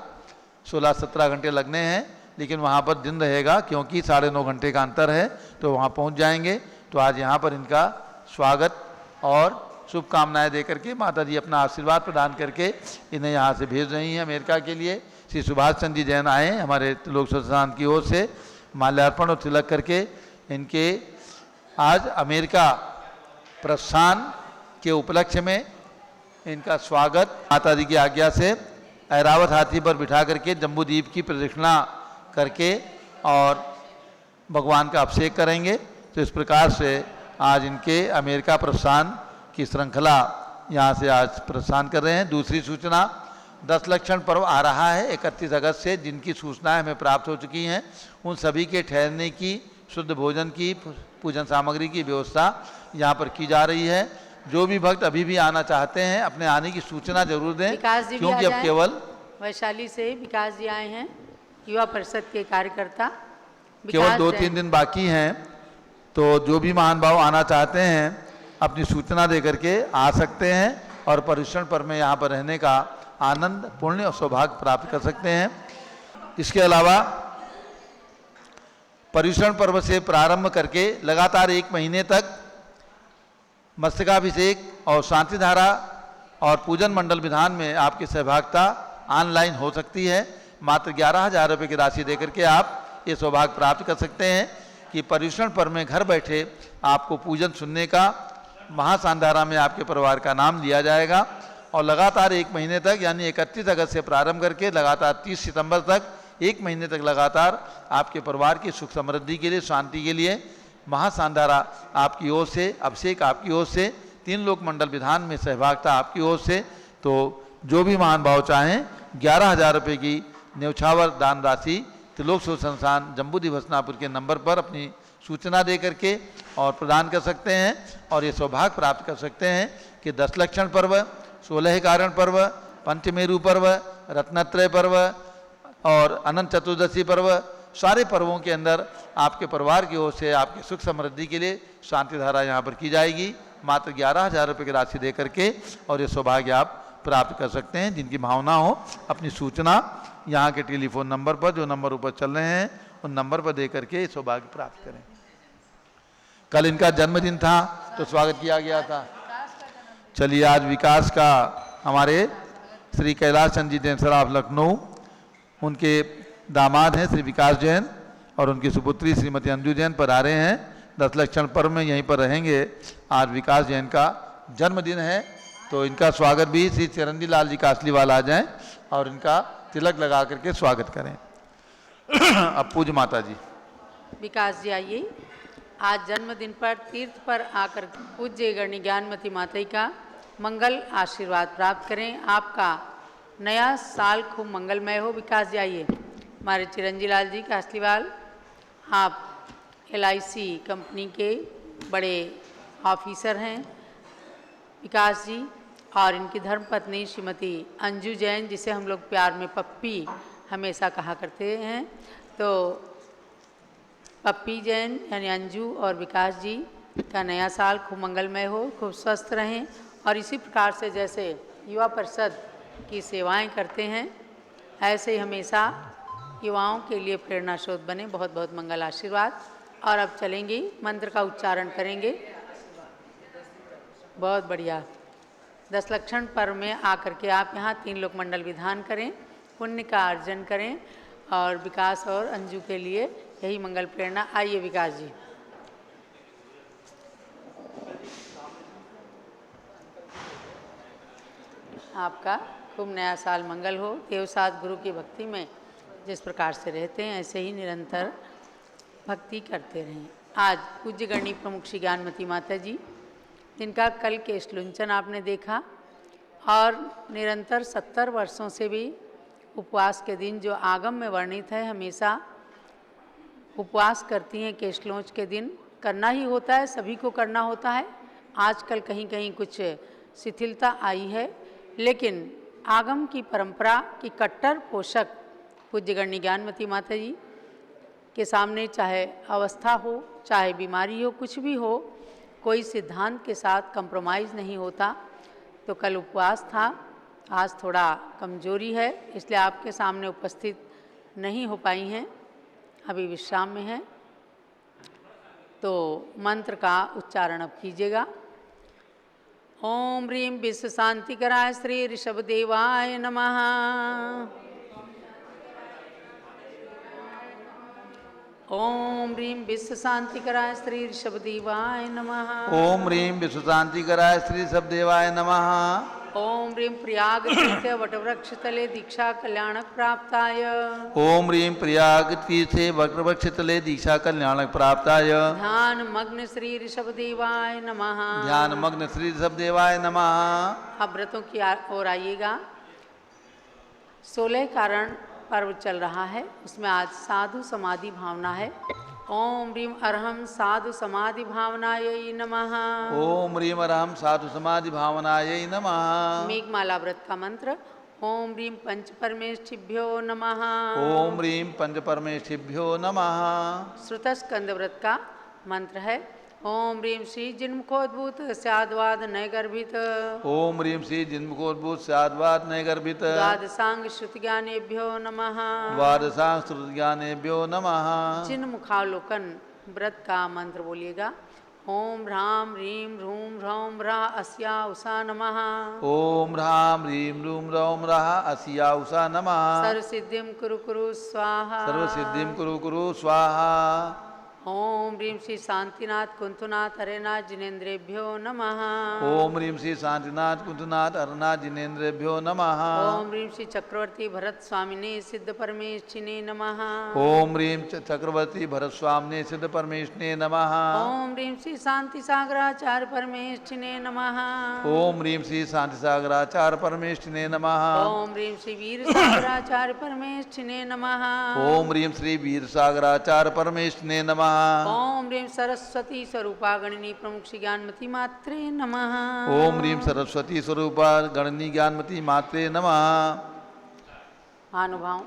16-17 घंटे लगने हैं, लेकिन वहाँ पर दिन रहेगा क्योंकि 9.5 घंटे का अंतर है, तो वहाँ पहुँच जाएंगे। तो आज यहाँ पर इनका स्वागत और शुभकामनाएं दे करके माता जी अपना आशीर्वाद प्रदान करके इन्हें यहाँ से भेज रही हैं अमेरिका के लिए। श्री सुभाष चंद्र जी जैन आए हमारे लोक संस्थान की ओर से माल्यार्पण और तिलक करके इनके आज अमेरिका प्रस्थान के उपलक्ष्य में इनका स्वागत माता जी की आज्ञा से ऐरावत हाथी पर बिठा करके जम्बूद्वीप की प्रदक्षिणा करके और भगवान का अभिषेक करेंगे। तो इस प्रकार से आज इनके अमेरिका प्रस्थान की श्रृंखला यहाँ से आज प्रस्थान कर रहे हैं। दूसरी सूचना 10 लक्षण पर्व आ रहा है 31 अगस्त से, जिनकी सूचनाएं हमें प्राप्त हो चुकी हैं। उन सभी के ठहरने की, शुद्ध भोजन की, पूजन सामग्री की व्यवस्था यहाँ पर की जा रही है। जो भी भक्त अभी भी आना चाहते हैं अपने आने की सूचना जरूर दें, क्योंकि अब केवल वैशाली से विकास जी आए हैं, युवा परिषद के कार्यकर्ता। केवल 2-3 दिन बाकी हैं, तो जो भी महान भाव आना चाहते हैं अपनी सूचना दे करके आ सकते हैं और पर्युषण पर्व में यहाँ पर रहने का आनंद, पुण्य और सौभाग्य प्राप्त कर सकते हैं। इसके अलावा पर्युषण पर्व से प्रारंभ करके लगातार 1 महीने तक मस्तकाभिषेक और शांति धारा और पूजन मंडल विधान में आपकी सहभागिता ऑनलाइन हो सकती है। मात्र 11,000 रुपये की राशि देकर के आप ये सौभाग्य प्राप्त कर सकते हैं कि पर्युषण पर्व में घर बैठे आपको पूजन सुनने का, महाशांधारा में आपके परिवार का नाम लिया जाएगा और लगातार 1 महीने तक यानी 31 अगस्त से प्रारंभ करके लगातार 30 सितंबर तक 1 महीने तक लगातार आपके परिवार की सुख समृद्धि के लिए, शांति के लिए महासांधारा आपकी ओर से, अभिषेक आपकी ओर से, 3 लोक मंडल विधान में सहभागिता आपकी ओर से। तो जो भी महान भाव चाहें 11,000 रुपये की न्यौछावर दान राशि त्रिलोक सुख संस्थान जम्बूद्वीप हसनापुर के नंबर पर अपनी सूचना दे करके और प्रदान कर सकते हैं और ये सौभाग्य प्राप्त कर सकते हैं कि 10 लक्षण पर्व, 16 कारण पर्व, पंचमेरु पर्व, रत्नत्रय पर्व और अनंत चतुर्दशी पर्व, सारे पर्वों के अंदर आपके परिवार की ओर से आपकी सुख समृद्धि के लिए शांति धारा यहाँ पर की जाएगी। मात्र 11,000 रुपये की राशि दे करके और ये सौभाग्य आप प्राप्त कर सकते हैं। जिनकी भावना हो अपनी सूचना यहाँ के टेलीफोन नंबर पर, जो नंबर ऊपर चल रहे हैं, उन नंबर पर दे करके सौभाग्य प्राप्त करें। कल इनका जन्मदिन था तो स्वागत किया गया था। चलिए आज विकास का हमारे श्री कैलाश चंद जी जैन सराफ लखनऊ, उनके दामाद हैं श्री विकास जैन और उनकी सुपुत्री श्रीमती अंजू जैन पर आ रहे हैं। 10 लक्षण पर्व में यहीं पर रहेंगे। आज विकास जैन का जन्मदिन है तो इनका स्वागत भी श्री चिरंजी लाल जी कासलीवाल आ जाएं और इनका तिलक लगा करके स्वागत करें। अब पूज्य माता जी विकास जी आइए। आज जन्मदिन पर तीर्थ पर आकर पूज्य गणनी ज्ञानमती माता जी का मंगल आशीर्वाद प्राप्त करें। आपका नया साल खूब मंगलमय हो। विकास जी आइए। हमारे चिरंजी लाल जी कासलीवाल, आप LIC कंपनी के बड़े ऑफिसर हैं। विकास जी और इनकी धर्मपत्नी श्रीमती अंजू जैन, जिसे हम लोग प्यार में पप्पी हमेशा कहा करते हैं, तो पप्पी जैन यानी अंजू और विकास जी का नया साल खूब मंगलमय हो, खूब स्वस्थ रहें और इसी प्रकार से जैसे युवा परिषद की सेवाएं करते हैं ऐसे ही हमेशा युवाओं के लिए प्रेरणा स्रोत बने। बहुत बहुत मंगल आशीर्वाद। और अब चलेंगे, मंत्र का उच्चारण करेंगे। बहुत बढ़िया। 10 लक्षण पर्व में आकर के आप यहाँ 3 लोक मंडल विधान करें, पुण्य का अर्जन करें और विकास और अंजू के लिए यही मंगल प्रेरणा। आइए विकास जी। आपका खूब नया साल मंगल हो। देवसात गुरु की भक्ति में जिस प्रकार से रहते हैं ऐसे ही निरंतर भक्ति करते रहें। आज पूज्य गणनी प्रमुख श्री ज्ञानमती माता जी, जिनका कल के श्लुंचन आपने देखा और निरंतर 70 वर्षों से भी उपवास के दिन जो आगम में वर्णित है, हमेशा उपवास करती हैं। केशलोच के दिन करना ही होता है, सभी को करना होता है। आजकल कहीं कहीं कुछ शिथिलता आई है, लेकिन आगम की परंपरा की कट्टर पोषक पूज्य गणनी ज्ञानमती माता जी के सामने चाहे अवस्था हो, चाहे बीमारी हो, कुछ भी हो, कोई सिद्धांत के साथ कंप्रोमाइज़ नहीं होता। तो कल उपवास था, आज थोड़ा कमजोरी है, इसलिए आपके सामने उपस्थित नहीं हो पाई हैं, अभी विश्राम में हैं। तो मंत्र का उच्चारण अब कीजिएगा। ओम ह्रीं विश्व शांतिकराय श्री ऋषभ देवाय नमः। ओम ह्रीं विश्व शांतिकराय श्री ऋषभ देवाय नमः। ओम ह्रीं विश्व शांतिकराय श्री ऋषभ देवाय नमः। ओम ह्रीं प्रयाग तीर्थ वटवृक्ष तले दीक्षा कल्याणक प्राप्ताय। ओम ह्रीं प्रयाग तीर्थे वटवृक्ष तले दीक्षा कल्याणक प्राप्ताय। ध्यान मग्न श्री ऋषभ देवाय नमः। ध्यान मग्न श्री ऋषभ देवाय नमः। अब व्रतों की ओर आइएगा। 16 कारण पर्व चल रहा है, उसमें आज साधु समाधि भावना है। ओम ह्रीं अरहम साधु समाधि भावनायै नमः। ओम ह्रीं अरहम साधु समाधि भावनायै नमः। मेघमाला व्रत का मंत्र। ओम ह्रीं पंच परमेष्ठिभ्यो नमः। ओम ह्रीं पंच परमेष्ठिभ्यो नमः। श्रुतस्कंद व्रत का मंत्र है। ओम ह्रीं श्री जिन्मुखोद्भूत स्याद्वाद नय गर्भित। ओम ह्रीं श्री जिन्मुखोद्भूत स्याद्वाद नय गर्भित। द्वादशांग श्रुति ज्ञानेभ्यो नमः। द्वादशांग श्रुति ज्ञानेभ्यो नमः। चिन्मुखावलोकन व्रत का मंत्र बोलिएगा। ओम ह्रां ह्रीं ह्रूं ह्रौं ह्रः अस्या उषा नमः। ओम ह्रां ह्रीं ह्रूं ह्रौं ह्रः अस्या उषा नमः। सर्वसिद्धिं कुरु कुरु स्वाहा। सर्वसिद्धिं कुरु कुरु स्वाहा। ओम ह्रीं श्री शांतिनाथ कुंतुनाथ हरेनाथ जिनेन्द्रेभ्यो नमः। ओम ह्रीं श्री शांतिनाथ कुंतुनाथ अरनाथ जिनेन्द्रेभ्यो नमः। ओम ह्रीं श्री चक्रवर्ती भरत स्वामिने सिद्ध परमेष्ठिने नमः। ओम ह्रीं चक्रवर्ती भरत स्वामिने सिद्ध परमेष्ठिने नमः। ओम ह्रीं श्री शांति सागराचार्य परमेष्ठिने नमः। ओम ह्रीं श्री शांति सागराचार्य परमेष्ठिने नमः। ओम ह्रीं श्री वीर सागराचार्य परमेष्ठिने नमः। ओम ह्रीं श्री वीर सागराचार्य परमेष्ठिने नमः। ओम ह्रीं सरस्वती स्वरूपा गणनी प्रमुख श्री ज्ञानमती मात्रे नमः। ओम ह्रीं सरस्वती स्वरूपा गणनी ज्ञानमती मात्रे नमः। महानुभाव,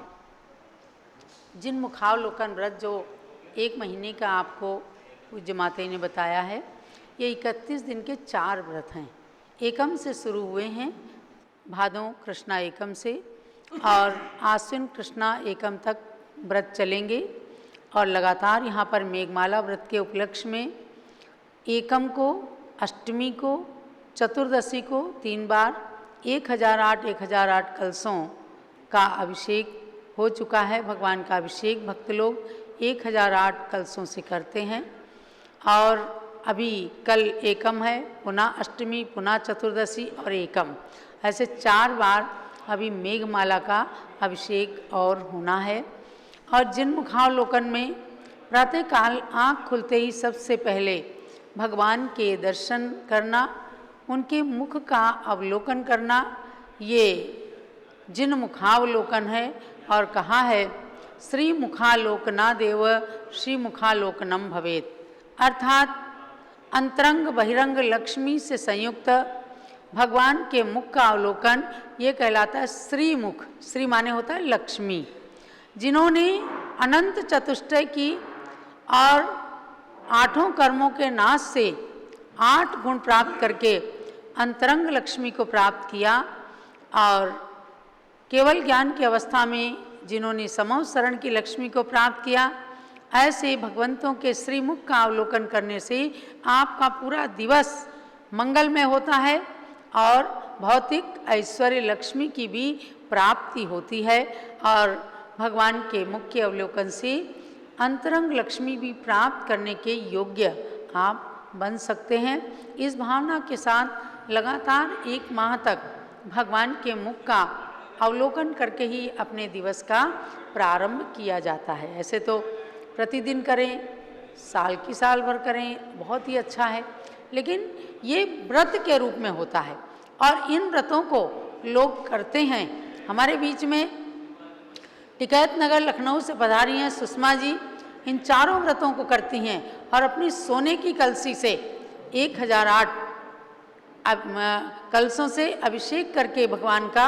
जिन मुखावलोकन व्रत जो 1 महीने का आपको पूज्य माता ने बताया है, ये 31 दिन के 4 व्रत हैं। एकम से शुरू हुए हैं, भादों कृष्णा एकम से, और आश्विन कृष्णा एकम तक व्रत चलेंगे। और लगातार यहाँ पर मेघमाला व्रत के उपलक्ष्य में एकम को, अष्टमी को, चतुर्दशी को 3 बार 1008 कलशों का अभिषेक हो चुका है। भगवान का अभिषेक भक्त लोग 1008 कलशों से करते हैं। और अभी कल एकम है, पुनः अष्टमी, पुनः चतुर्दशी और एकम, ऐसे 4 बार अभी मेघमाला का अभिषेक और होना है। और जिन मुखावलोकन में प्रातःकाल आँख खुलते ही सबसे पहले भगवान के दर्शन करना, उनके मुख का अवलोकन करना, ये जिन मुखावलोकन है। और कहा है श्री मुखालोकनादेव श्री मुखालोकनम भवेत, अर्थात अंतरंग बहिरंग लक्ष्मी से संयुक्त भगवान के मुख का अवलोकन, ये कहलाता है श्रीमुख। श्री माने होता है लक्ष्मी, जिन्होंने अनंत चतुष्टय की और 8 कर्मों के नाश से 8 गुण प्राप्त करके अंतरंग लक्ष्मी को प्राप्त किया। और केवल ज्ञान की अवस्था में जिन्होंने समो शरण की लक्ष्मी को प्राप्त किया, ऐसे भगवंतों के श्रीमुख का अवलोकन करने से आपका पूरा दिवस मंगलमय होता है और भौतिक ऐश्वर्य लक्ष्मी की भी प्राप्ति होती है। और भगवान के मुख के अवलोकन से अंतरंग लक्ष्मी भी प्राप्त करने के योग्य आप बन सकते हैं। इस भावना के साथ लगातार 1 माह तक भगवान के मुख का अवलोकन करके ही अपने दिवस का प्रारंभ किया जाता है। ऐसे तो प्रतिदिन करें, साल की साल भर करें, बहुत ही अच्छा है, लेकिन ये व्रत के रूप में होता है। और इन व्रतों को लोग करते हैं। हमारे बीच में टिकैत नगर लखनऊ से पधारी हैं सुषमा जी, इन 4 व्रतों को करती हैं और अपनी सोने की कलसी से 1008 कलशों से अभिषेक करके भगवान का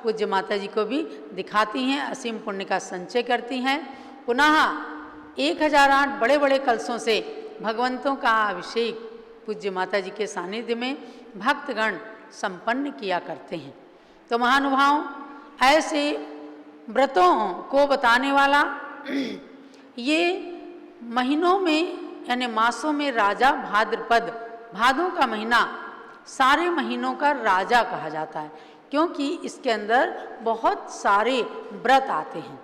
पूज्य माता जी को भी दिखाती हैं, असीम पुण्य का संचय करती हैं। पुनः 1008 बड़े बड़े कलशों से भगवंतों का अभिषेक पूज्य माता जी के सानिध्य में भक्तगण संपन्न किया करते हैं। तो महानुभाव, ऐसे व्रतों को बताने वाला ये महीनों में यानी मासों में राजा भाद्रपद, भादों का महीना सारे महीनों का राजा कहा जाता है, क्योंकि इसके अंदर बहुत सारे व्रत आते हैं।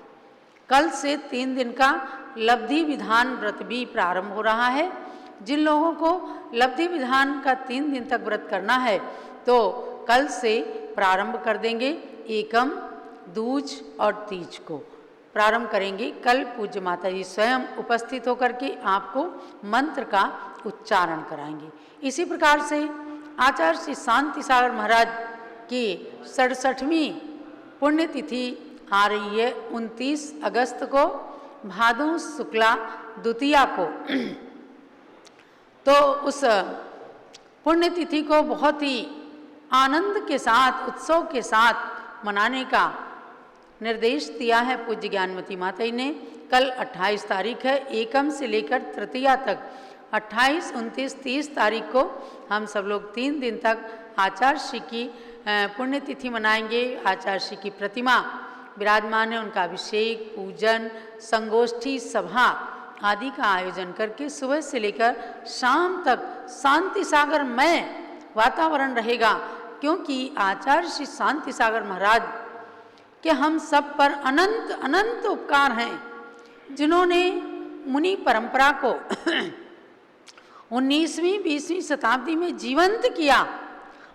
कल से 3 दिन का लब्धि विधान व्रत भी प्रारंभ हो रहा है। जिन लोगों को लब्धि विधान का 3 दिन तक व्रत करना है तो कल से प्रारंभ कर देंगे। एकम, दूज और तीज को प्रारंभ करेंगे। कल पूज्य माता जी स्वयं उपस्थित होकर के आपको मंत्र का उच्चारण कराएंगे। इसी प्रकार से आचार्य श्री शांति सागर महाराज की 67वीं पुण्यतिथि आ रही है 29 अगस्त को, भादों शुक्ला द्वितीया को। तो उस पुण्यतिथि को बहुत ही आनंद के साथ, उत्सव के साथ मनाने का निर्देश दिया है पूज्य ज्ञानमती माता जी ने। कल 28 तारीख है, एकम से लेकर तृतीया तक 28, 29, 30 तारीख को हम सब लोग 3 दिन तक आचार्य श्री की पुण्यतिथि मनाएंगे। आचार्य श्री की प्रतिमा विराजमान है, उनका अभिषेक, पूजन, संगोष्ठी, सभा आदि का आयोजन करके सुबह से लेकर शाम तक शांति सागरमय वातावरण रहेगा। क्योंकि आचार्य श्री शांति सागर महाराज के हम सब पर अनंत अनंत उपकार हैं, जिन्होंने मुनि परंपरा को 19वीं 20वीं शताब्दी में जीवंत किया।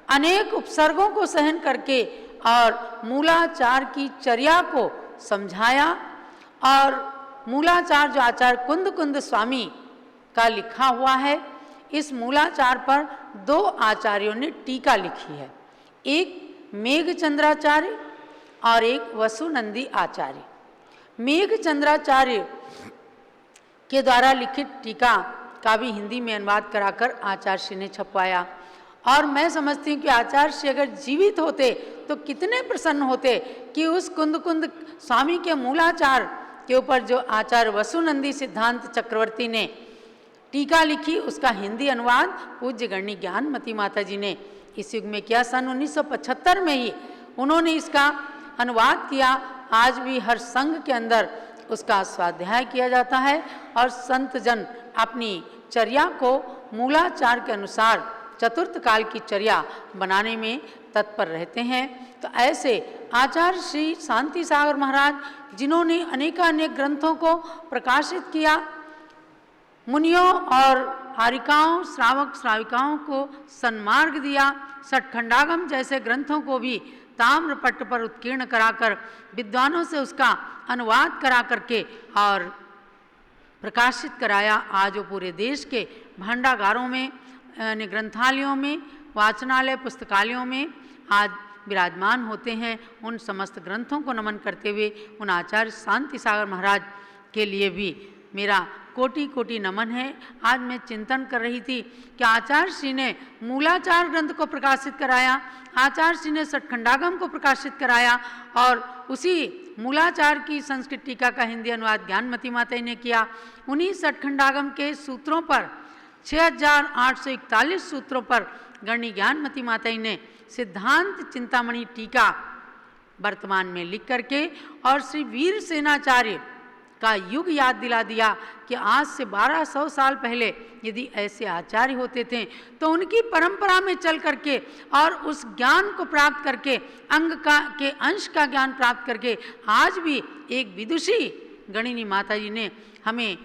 अनेक उपसर्गों को सहन करके और मूलाचार की चर्या को समझाया। और मूलाचार जो आचार्य कुंद कुंद स्वामी का लिखा हुआ है, इस मूलाचार पर 2 आचार्यों ने टीका लिखी है, एक मेघचंद्राचार्य और एक वसुनंदी आचार्य। मेघचंद्राचार्य के द्वारा लिखित टीका का भी हिंदी में अनुवाद कराकर आचार्य श्री ने छपवाया। और मैं समझती हूँ कि आचार्य श्री अगर जीवित होते तो कितने प्रसन्न होते कि उस कुंद कुंद स्वामी के मूलाचार के ऊपर जो आचार्य वसुनंदी सिद्धांत चक्रवर्ती ने टीका लिखी, उसका हिंदी अनुवाद पूज्य गणनी ज्ञानमती माता जी ने इस युग में किया। सन 1975 में ही उन्होंने इसका अनुवाद किया। आज भी हर संघ के अंदर उसका स्वाध्याय किया जाता है और संत जन अपनी चर्या को मूलाचार के अनुसार चतुर्थ काल की चर्या बनाने में तत्पर रहते हैं। तो ऐसे आचार्य श्री शांति सागर महाराज, जिन्होंने अनेकानेक ग्रंथों को प्रकाशित किया, मुनियों और आरिकाओं श्रावक श्राविकाओं को सन्मार्ग दिया, षटखंडागम जैसे ग्रंथों को भी ताम्रपट्ट पर उत्कीर्ण कराकर विद्वानों से उसका अनुवाद करा करके और प्रकाशित कराया। आज वो पूरे देश के भांडागारों में, ग्रंथालयों में, वाचनालय पुस्तकालयों में आज विराजमान होते हैं। उन समस्त ग्रंथों को नमन करते हुए उन आचार्य शांति सागर महाराज के लिए भी मेरा कोटि कोटि नमन है। आज मैं चिंतन कर रही थी कि आचार्य श्री ने मूलाचार ग्रंथ को प्रकाशित कराया, आचार्य श्री ने षटखंडागम को प्रकाशित कराया और उसी मूलाचार की संस्कृत टीका का हिंदी अनुवाद ज्ञानमती माता ने किया। उन्हीं षटखंडागम के सूत्रों पर 6841 सूत्रों पर गणनी ज्ञानमती माता ने सिद्धांत चिंतामणि टीका वर्तमान में लिख करके और श्री वीर सेनाचार्य का युग याद दिला दिया कि आज से 1200 साल पहले यदि ऐसे आचार्य होते थे तो उनकी परंपरा में चल करके और उस ज्ञान को प्राप्त करके अंग का के अंश का ज्ञान प्राप्त करके आज भी एक विदुषी गणिनी माता जी ने हमें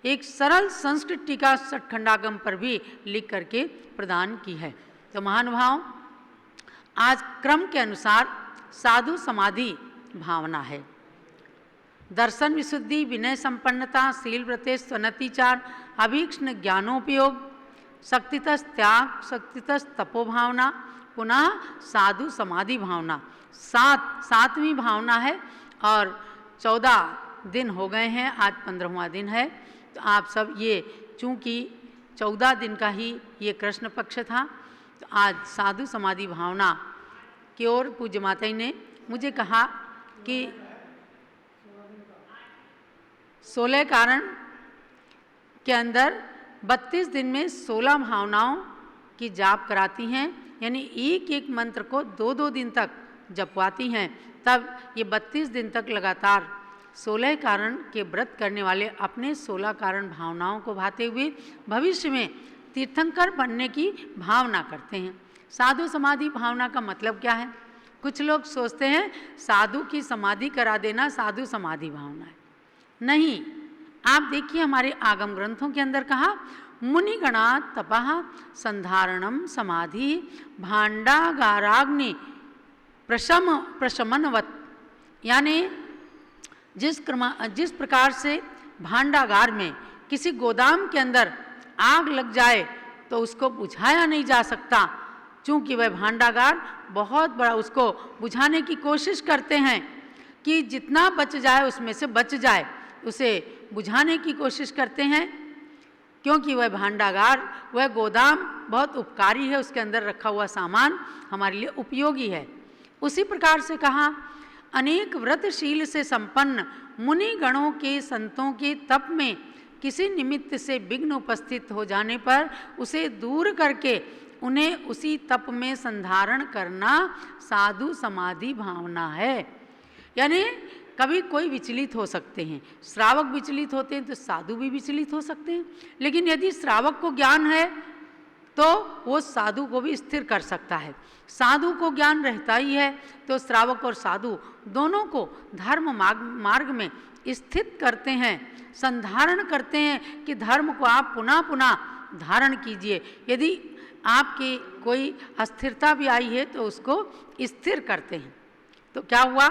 एक सरल संस्कृत टीका षटखंडागम पर भी लिख करके प्रदान की है। तो महानुभाव, आज क्रम के अनुसार साधु समाधि भावना है। दर्शन विशुद्धि, विनय संपन्नता, शील व्रते स्वनतिचार, अभीक्ष्ण ज्ञानोपयोग, शक्तितः त्याग, शक्तितः तपोभावना, पुनः साधु समाधि भावना, 7वीं भावना है। और 14 दिन हो गए हैं, आज 15वां दिन है। तो आप सब ये चूँकि 14 दिन का ही ये कृष्ण पक्ष था, तो आज साधु समाधि भावना की ओर पूज्य माता ने मुझे कहा कि 16 कारण के अंदर 32 दिन में 16 भावनाओं की जाप कराती हैं, यानी एक एक मंत्र को 2-2 दिन तक जपवाती हैं। तब ये 32 दिन तक लगातार 16 कारण के व्रत करने वाले अपने 16 कारण भावनाओं को भाते हुए भविष्य में तीर्थंकर बनने की भावना करते हैं। साधु समाधि भावना का मतलब क्या है? कुछ लोग सोचते हैं साधु की समाधि करा देना साधु समाधि भावना है। नहीं, आप देखिए हमारे आगम ग्रंथों के अंदर कहा, मुनिगणा तपः संधारणम समाधि भांडागाराग्नि प्रशमनवत, यानी जिस प्रकार से भांडागार में किसी गोदाम के अंदर आग लग जाए तो उसको बुझाया नहीं जा सकता, चूँकि वह भांडागार बहुत बड़ा, उसको बुझाने की कोशिश करते हैं कि जितना बच जाए उसमें से बच जाए, उसे बुझाने की कोशिश करते हैं, क्योंकि वह भांडागार, वह गोदाम बहुत उपकारी है, उसके अंदर रखा हुआ सामान हमारे लिए उपयोगी है। उसी प्रकार से कहा, अनेक व्रतशील से संपन्न मुनि गणों के संतों के तप में किसी निमित्त से विघ्न उपस्थित हो जाने पर उसे दूर करके उन्हें उसी तप में संधारण करना साधु समाधि भावना है। यानी कभी कोई विचलित हो सकते हैं, श्रावक विचलित होते हैं तो साधु भी विचलित हो सकते हैं, लेकिन यदि श्रावक को ज्ञान है तो वो साधु को भी स्थिर कर सकता है। साधु को ज्ञान रहता ही है तो श्रावक और साधु दोनों को धर्म मार्ग में स्थित करते हैं, संधारण करते हैं कि धर्म को आप पुनः पुनः धारण कीजिए। यदि आपकी कोई अस्थिरता भी आई है तो उसको स्थिर करते हैं। तो क्या हुआ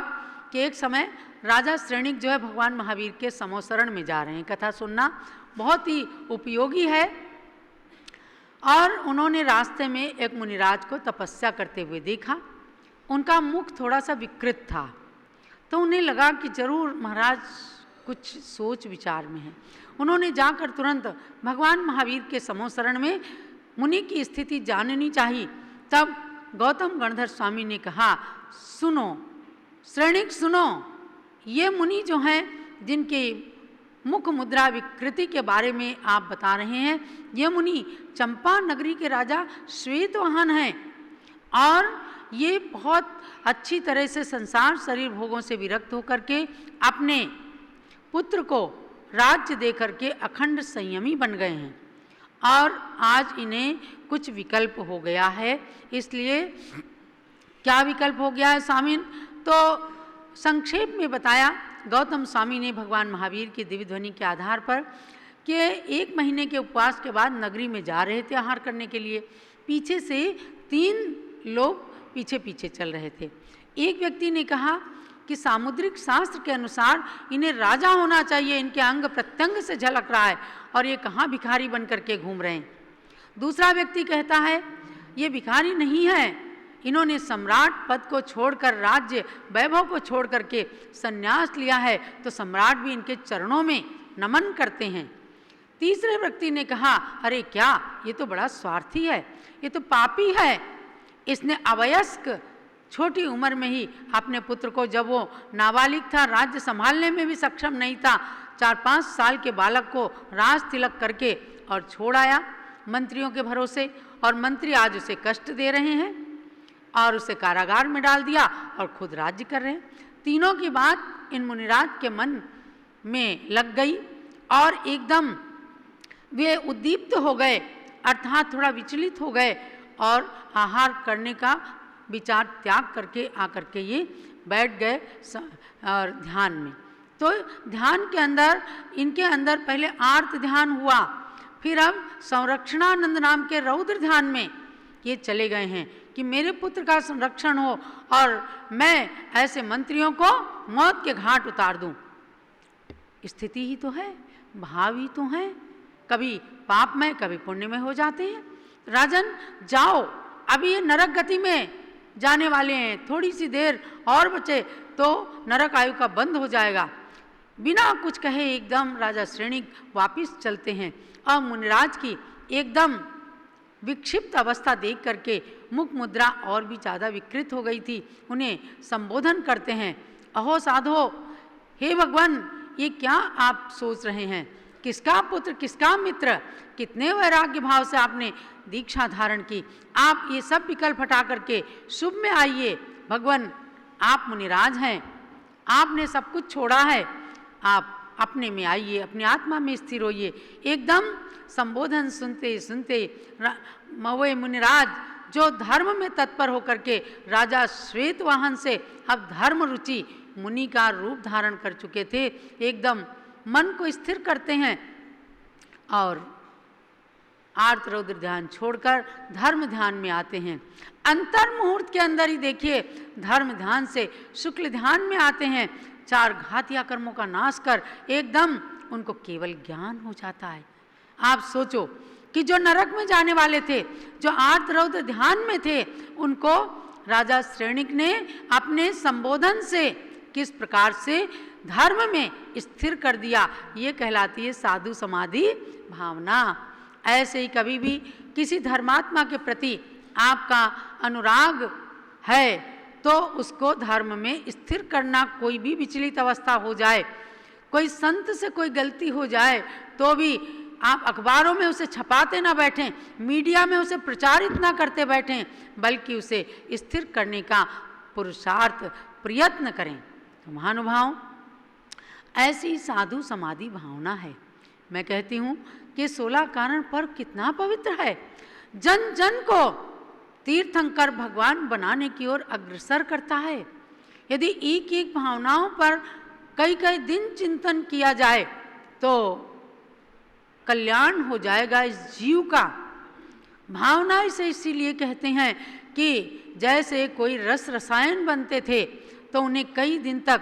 कि एक समय राजा श्रेणिक जो है भगवान महावीर के समोसरण में जा रहे हैं। कथा सुनना बहुत ही उपयोगी है। और उन्होंने रास्ते में एक मुनिराज को तपस्या करते हुए देखा। उनका मुख थोड़ा सा विकृत था, तो उन्हें लगा कि जरूर महाराज कुछ सोच विचार में हैं। उन्होंने जाकर तुरंत भगवान महावीर के समोसरण में मुनि की स्थिति जाननी चाहिए। तब गौतम गणधर स्वामी ने कहा, सुनो श्रेणिक सुनो, ये मुनि जो हैं जिनके मुख मुद्रा विकृति के बारे में आप बता रहे हैं, ये मुनि चंपा नगरी के राजा श्वेतवाहन हैं और ये बहुत अच्छी तरह से संसार शरीर भोगों से विरक्त होकर के अपने पुत्र को राज्य दे करके अखंड संयमी बन गए हैं और आज इन्हें कुछ विकल्प हो गया है। इसलिए क्या विकल्प हो गया है स्वामी? तो संक्षेप में बताया गौतम स्वामी ने भगवान महावीर की दिव्य ध्वनि के आधार पर कि 1 महीने के उपवास के बाद नगरी में जा रहे थे आहार करने के लिए। पीछे से 3 लोग पीछे पीछे चल रहे थे। एक व्यक्ति ने कहा कि सामुद्रिक शास्त्र के अनुसार इन्हें राजा होना चाहिए, इनके अंग प्रत्यंग से झलक रहा है और ये कहाँ भिखारी बन करके घूम रहे हैं। दूसरा व्यक्ति कहता है ये भिखारी नहीं है, इन्होंने सम्राट पद को छोड़कर, राज्य वैभव को छोड़ करके संन्यास लिया है, तो सम्राट भी इनके चरणों में नमन करते हैं। तीसरे व्यक्ति ने कहा, अरे क्या, ये तो बड़ा स्वार्थी है, ये तो पापी है, इसने अवयस्क छोटी उम्र में ही अपने पुत्र को, जब वो नाबालिग था, राज्य संभालने में भी सक्षम नहीं था, 4-5 साल के बालक को राज तिलक करके और छोड़ आया मंत्रियों के भरोसे, और मंत्री आज उसे कष्ट दे रहे हैं और उसे कारागार में डाल दिया और खुद राज्य कर रहे हैं। तीनों की बात इन मुनिराज के मन में लग गई और एकदम वे उद्दीप्त हो गए, अर्थात थोड़ा विचलित हो गए और आहार करने का विचार त्याग करके आकर के ये बैठ गए और ध्यान में। तो ध्यान के अंदर, इनके अंदर पहले आर्त ध्यान हुआ, फिर अब संरक्षणानंद नाम के रौद्र ध्यान में ये चले गए हैं कि मेरे पुत्र का संरक्षण हो और मैं ऐसे मंत्रियों को मौत के घाट उतार दूं। स्थिति ही तो है, भाव ही तो है, कभी पाप में कभी पुण्य में हो जाते हैं। राजन जाओ, अभी ये नरक गति में जाने वाले हैं, थोड़ी सी देर और बचे तो नरक आयु का बंद हो जाएगा। बिना कुछ कहे एकदम राजा श्रेणिक वापिस चलते हैं और मुनिराज की एकदम विक्षिप्त अवस्था देख करके मुख मुद्रा और भी ज़्यादा विकृत हो गई थी। उन्हें संबोधन करते हैं, अहो साधो, हे भगवान, ये क्या आप सोच रहे हैं? किसका पुत्र, किसका मित्र, कितने वैराग्य भाव से आपने दीक्षा धारण की। आप ये सब विकल्प हटा करके शुभ में आइए। भगवान, आप मुनिराज हैं, आपने सब कुछ छोड़ा है, आप अपने में आइए, अपने आत्मा में स्थिर होइए। एकदम संबोधन सुनते सुनते मवे मुनिराज जो धर्म में तत्पर होकर के राजा श्वेतवाहन से अब धर्म रुचि मुनि का रूप धारण कर चुके थे, एकदम मन को स्थिर करते हैं और आर्त रौद्र ध्यान छोड़कर धर्म ध्यान में आते हैं। अंतर मुहूर्त के अंदर ही देखिए धर्म ध्यान से शुक्ल ध्यान में आते हैं। 4 घातिया कर्मों का नाश कर एकदम उनको केवल ज्ञान हो जाता है। आप सोचो कि जो नरक में जाने वाले थे, जो आर्त रौद्र ध्यान में थे, उनको राजा श्रेणिक ने अपने संबोधन से किस प्रकार से धर्म में स्थिर कर दिया। ये कहलाती है साधु समाधि भावना। ऐसे ही कभी भी किसी धर्मात्मा के प्रति आपका अनुराग है तो उसको धर्म में स्थिर करना। कोई भी विचलित अवस्था हो जाए, कोई संत से कोई गलती हो जाए तो भी आप अखबारों में उसे छपाते ना बैठें, मीडिया में उसे प्रचारित ना करते बैठें, बल्कि उसे स्थिर करने का पुरुषार्थ प्रयत्न करें। तो महानुभाव, ऐसी साधु समाधि भावना है। मैं कहती हूँ कि 16 कारण पर्व कितना पवित्र है। जन जन को तीर्थंकर भगवान बनाने की ओर अग्रसर करता है। यदि एक एक भावनाओं पर कई कई दिन चिंतन किया जाए तो कल्याण हो जाएगा इस जीव का। भावना इसे इसीलिए कहते हैं कि जैसे कोई रस रसायन बनते थे तो उन्हें कई दिन तक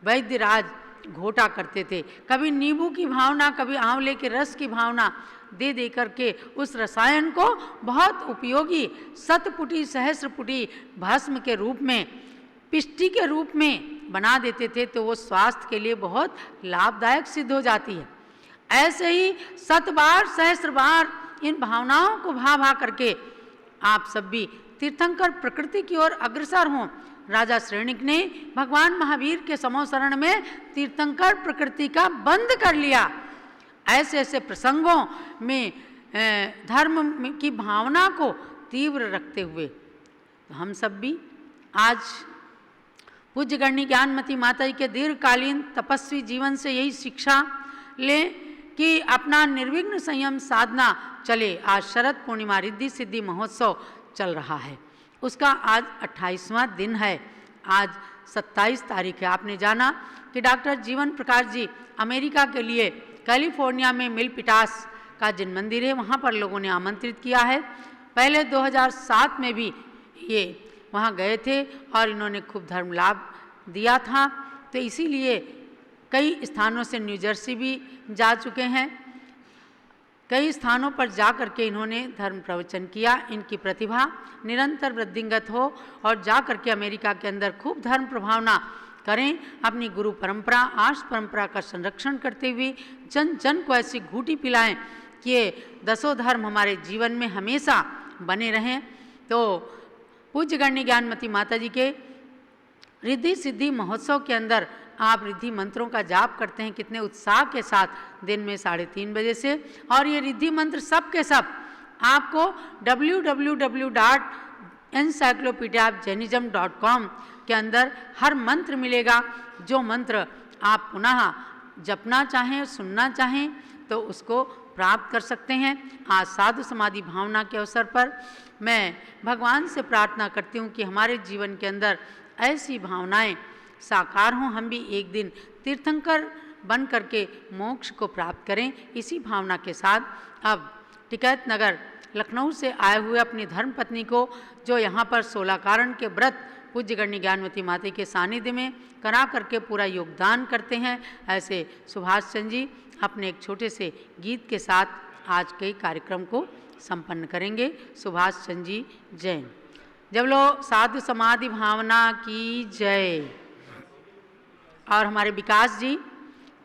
वैद्यराज घोटा करते थे। कभी नींबू की भावना, कभी आंवले के रस की भावना दे दे करके उस रसायन को बहुत उपयोगी शतपुटी सहस्रपुटी भस्म के रूप में, पिष्टी के रूप में बना देते थे, तो वो स्वास्थ्य के लिए बहुत लाभदायक सिद्ध हो जाती है। ऐसे ही 100 बार सहस्र बार इन भावनाओं को भा भा करके आप सब भी तीर्थंकर प्रकृति की ओर अग्रसर हों। राजा श्रेणिक ने भगवान महावीर के समोसरण में तीर्थंकर प्रकृति का बंद कर लिया। ऐसे ऐसे प्रसंगों में धर्म की भावना को तीव्र रखते हुए तो हम सब भी आज पूज्य गणनी ज्ञानमती माता जी के दीर्घकालीन तपस्वी जीवन से यही शिक्षा लें कि अपना निर्विघ्न संयम साधना चले। आज शरद पूर्णिमा रिद्धि सिद्धि महोत्सव चल रहा है, उसका आज 28वां दिन है। आज 27 तारीख है। आपने जाना कि डॉक्टर जीवन प्रकाश जी अमेरिका के लिए कैलिफोर्निया में मिलपिटास का जिन मंदिर है वहाँ पर लोगों ने आमंत्रित किया है। पहले 2007 में भी ये वहाँ गए थे और इन्होंने खूब धर्म लाभ दिया था। तो इसीलिए कई स्थानों से न्यू जर्सी भी जा चुके हैं। कई स्थानों पर जा करके इन्होंने धर्म प्रवचन किया। इनकी प्रतिभा निरंतर वृद्धिंगत हो और जा करके अमेरिका के अंदर खूब धर्म प्रभावना करें। अपनी गुरु परंपरा, आर्ष परंपरा का संरक्षण करते हुए जन जन को ऐसी घूटी पिलाएं कि ये 10 धर्म हमारे जीवन में हमेशा बने रहें। तो पूज्य गणनी ज्ञानमती माता जी के रिद्धि सिद्धि महोत्सव के अंदर आप रिद्धि मंत्रों का जाप करते हैं कितने उत्साह के साथ दिन में 3:30 बजे से। और ये रिद्धि मंत्र सब के सब आपको www.encyclopediaofjainism.com के अंदर हर मंत्र मिलेगा। जो मंत्र आप पुनः जपना चाहें, सुनना चाहें तो उसको प्राप्त कर सकते हैं। आज साधु समाधि भावना के अवसर पर मैं भगवान से प्रार्थना करती हूँ कि हमारे जीवन के अंदर ऐसी भावनाएं साकार हों, हम भी एक दिन तीर्थंकर बन करके मोक्ष को प्राप्त करें। इसी भावना के साथ अब टिकैत नगर लखनऊ से आए हुए अपनी धर्मपत्नी को जो यहाँ पर 16 कारण के व्रत पूज्य गणनी ज्ञानमती माता के सानिध्य में करा करके पूरा योगदान करते हैं, ऐसे सुभाष चंद्र जी अपने एक छोटे से गीत के साथ आज के कार्यक्रम को संपन्न करेंगे। सुभाष चंद्र जी जय। जब लोग साधु समाधि भावना की जय। और हमारे विकास जी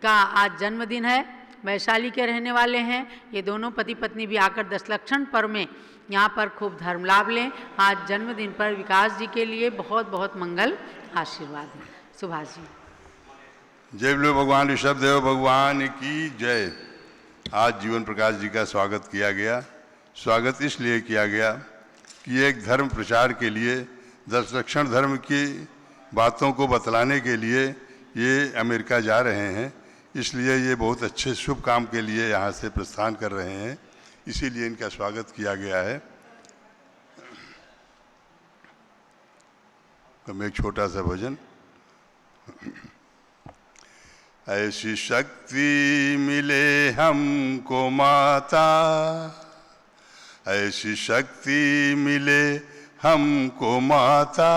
का आज जन्मदिन है, वैशाली के रहने वाले हैं। ये दोनों पति पत्नी भी आकर 10 लक्षण पर्व में यहाँ पर खूब धर्म लाभ लें। आज जन्मदिन पर विकास जी के लिए बहुत बहुत मंगल आशीर्वाद है। सुभाष जी जय बोलो भगवान ऋषभदेव भगवान की जय। आज जीवन प्रकाश जी का स्वागत किया गया। स्वागत इसलिए किया गया कि एक धर्म प्रचार के लिए 10 लक्षण धर्म की बातों को बतलाने के लिए ये अमेरिका जा रहे हैं, इसलिए ये बहुत अच्छे शुभ काम के लिए यहाँ से प्रस्थान कर रहे हैं, इसीलिए इनका स्वागत किया गया है। तो मैं एक छोटा सा भजन। ऐसी शक्ति मिले हमको माता, ऐसी शक्ति मिले हमको माता,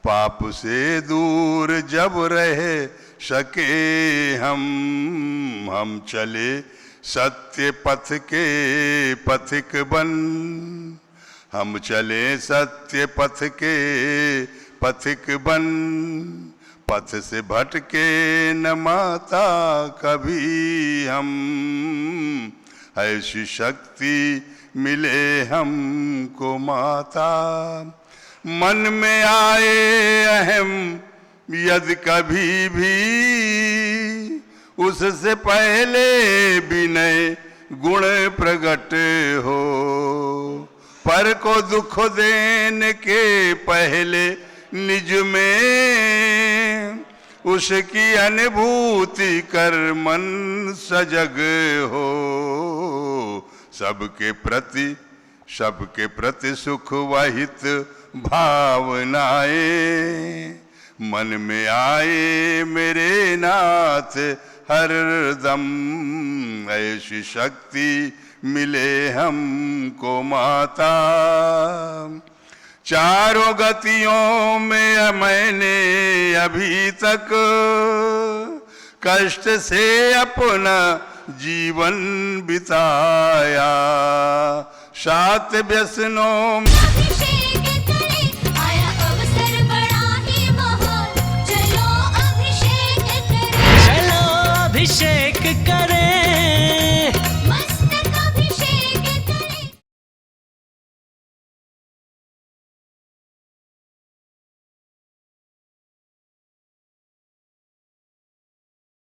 पाप से दूर जब रहे सके हम चले सत्य पथ के पथिक बन, हम चले सत्य पथ के पथिक बन, पथ से भटके न माता कभी हम, ऐसी शक्ति मिले हमको माता। मन में आए अहम यदि कभी भी, उससे पहले विनय गुण प्रकट हो, पर को दुख देने के पहले निज में उसकी अनुभूति कर मन सजग हो, सबके प्रति सबके प्रति सुख वहित भावनाएं मन में आए मेरे नाथ हरदम। ऐसी शक्ति मिले हमको माता। चारों गतियों में मैंने अभी तक कष्ट से अपना जीवन बिताया। 7 व्यसनों में अभिषेक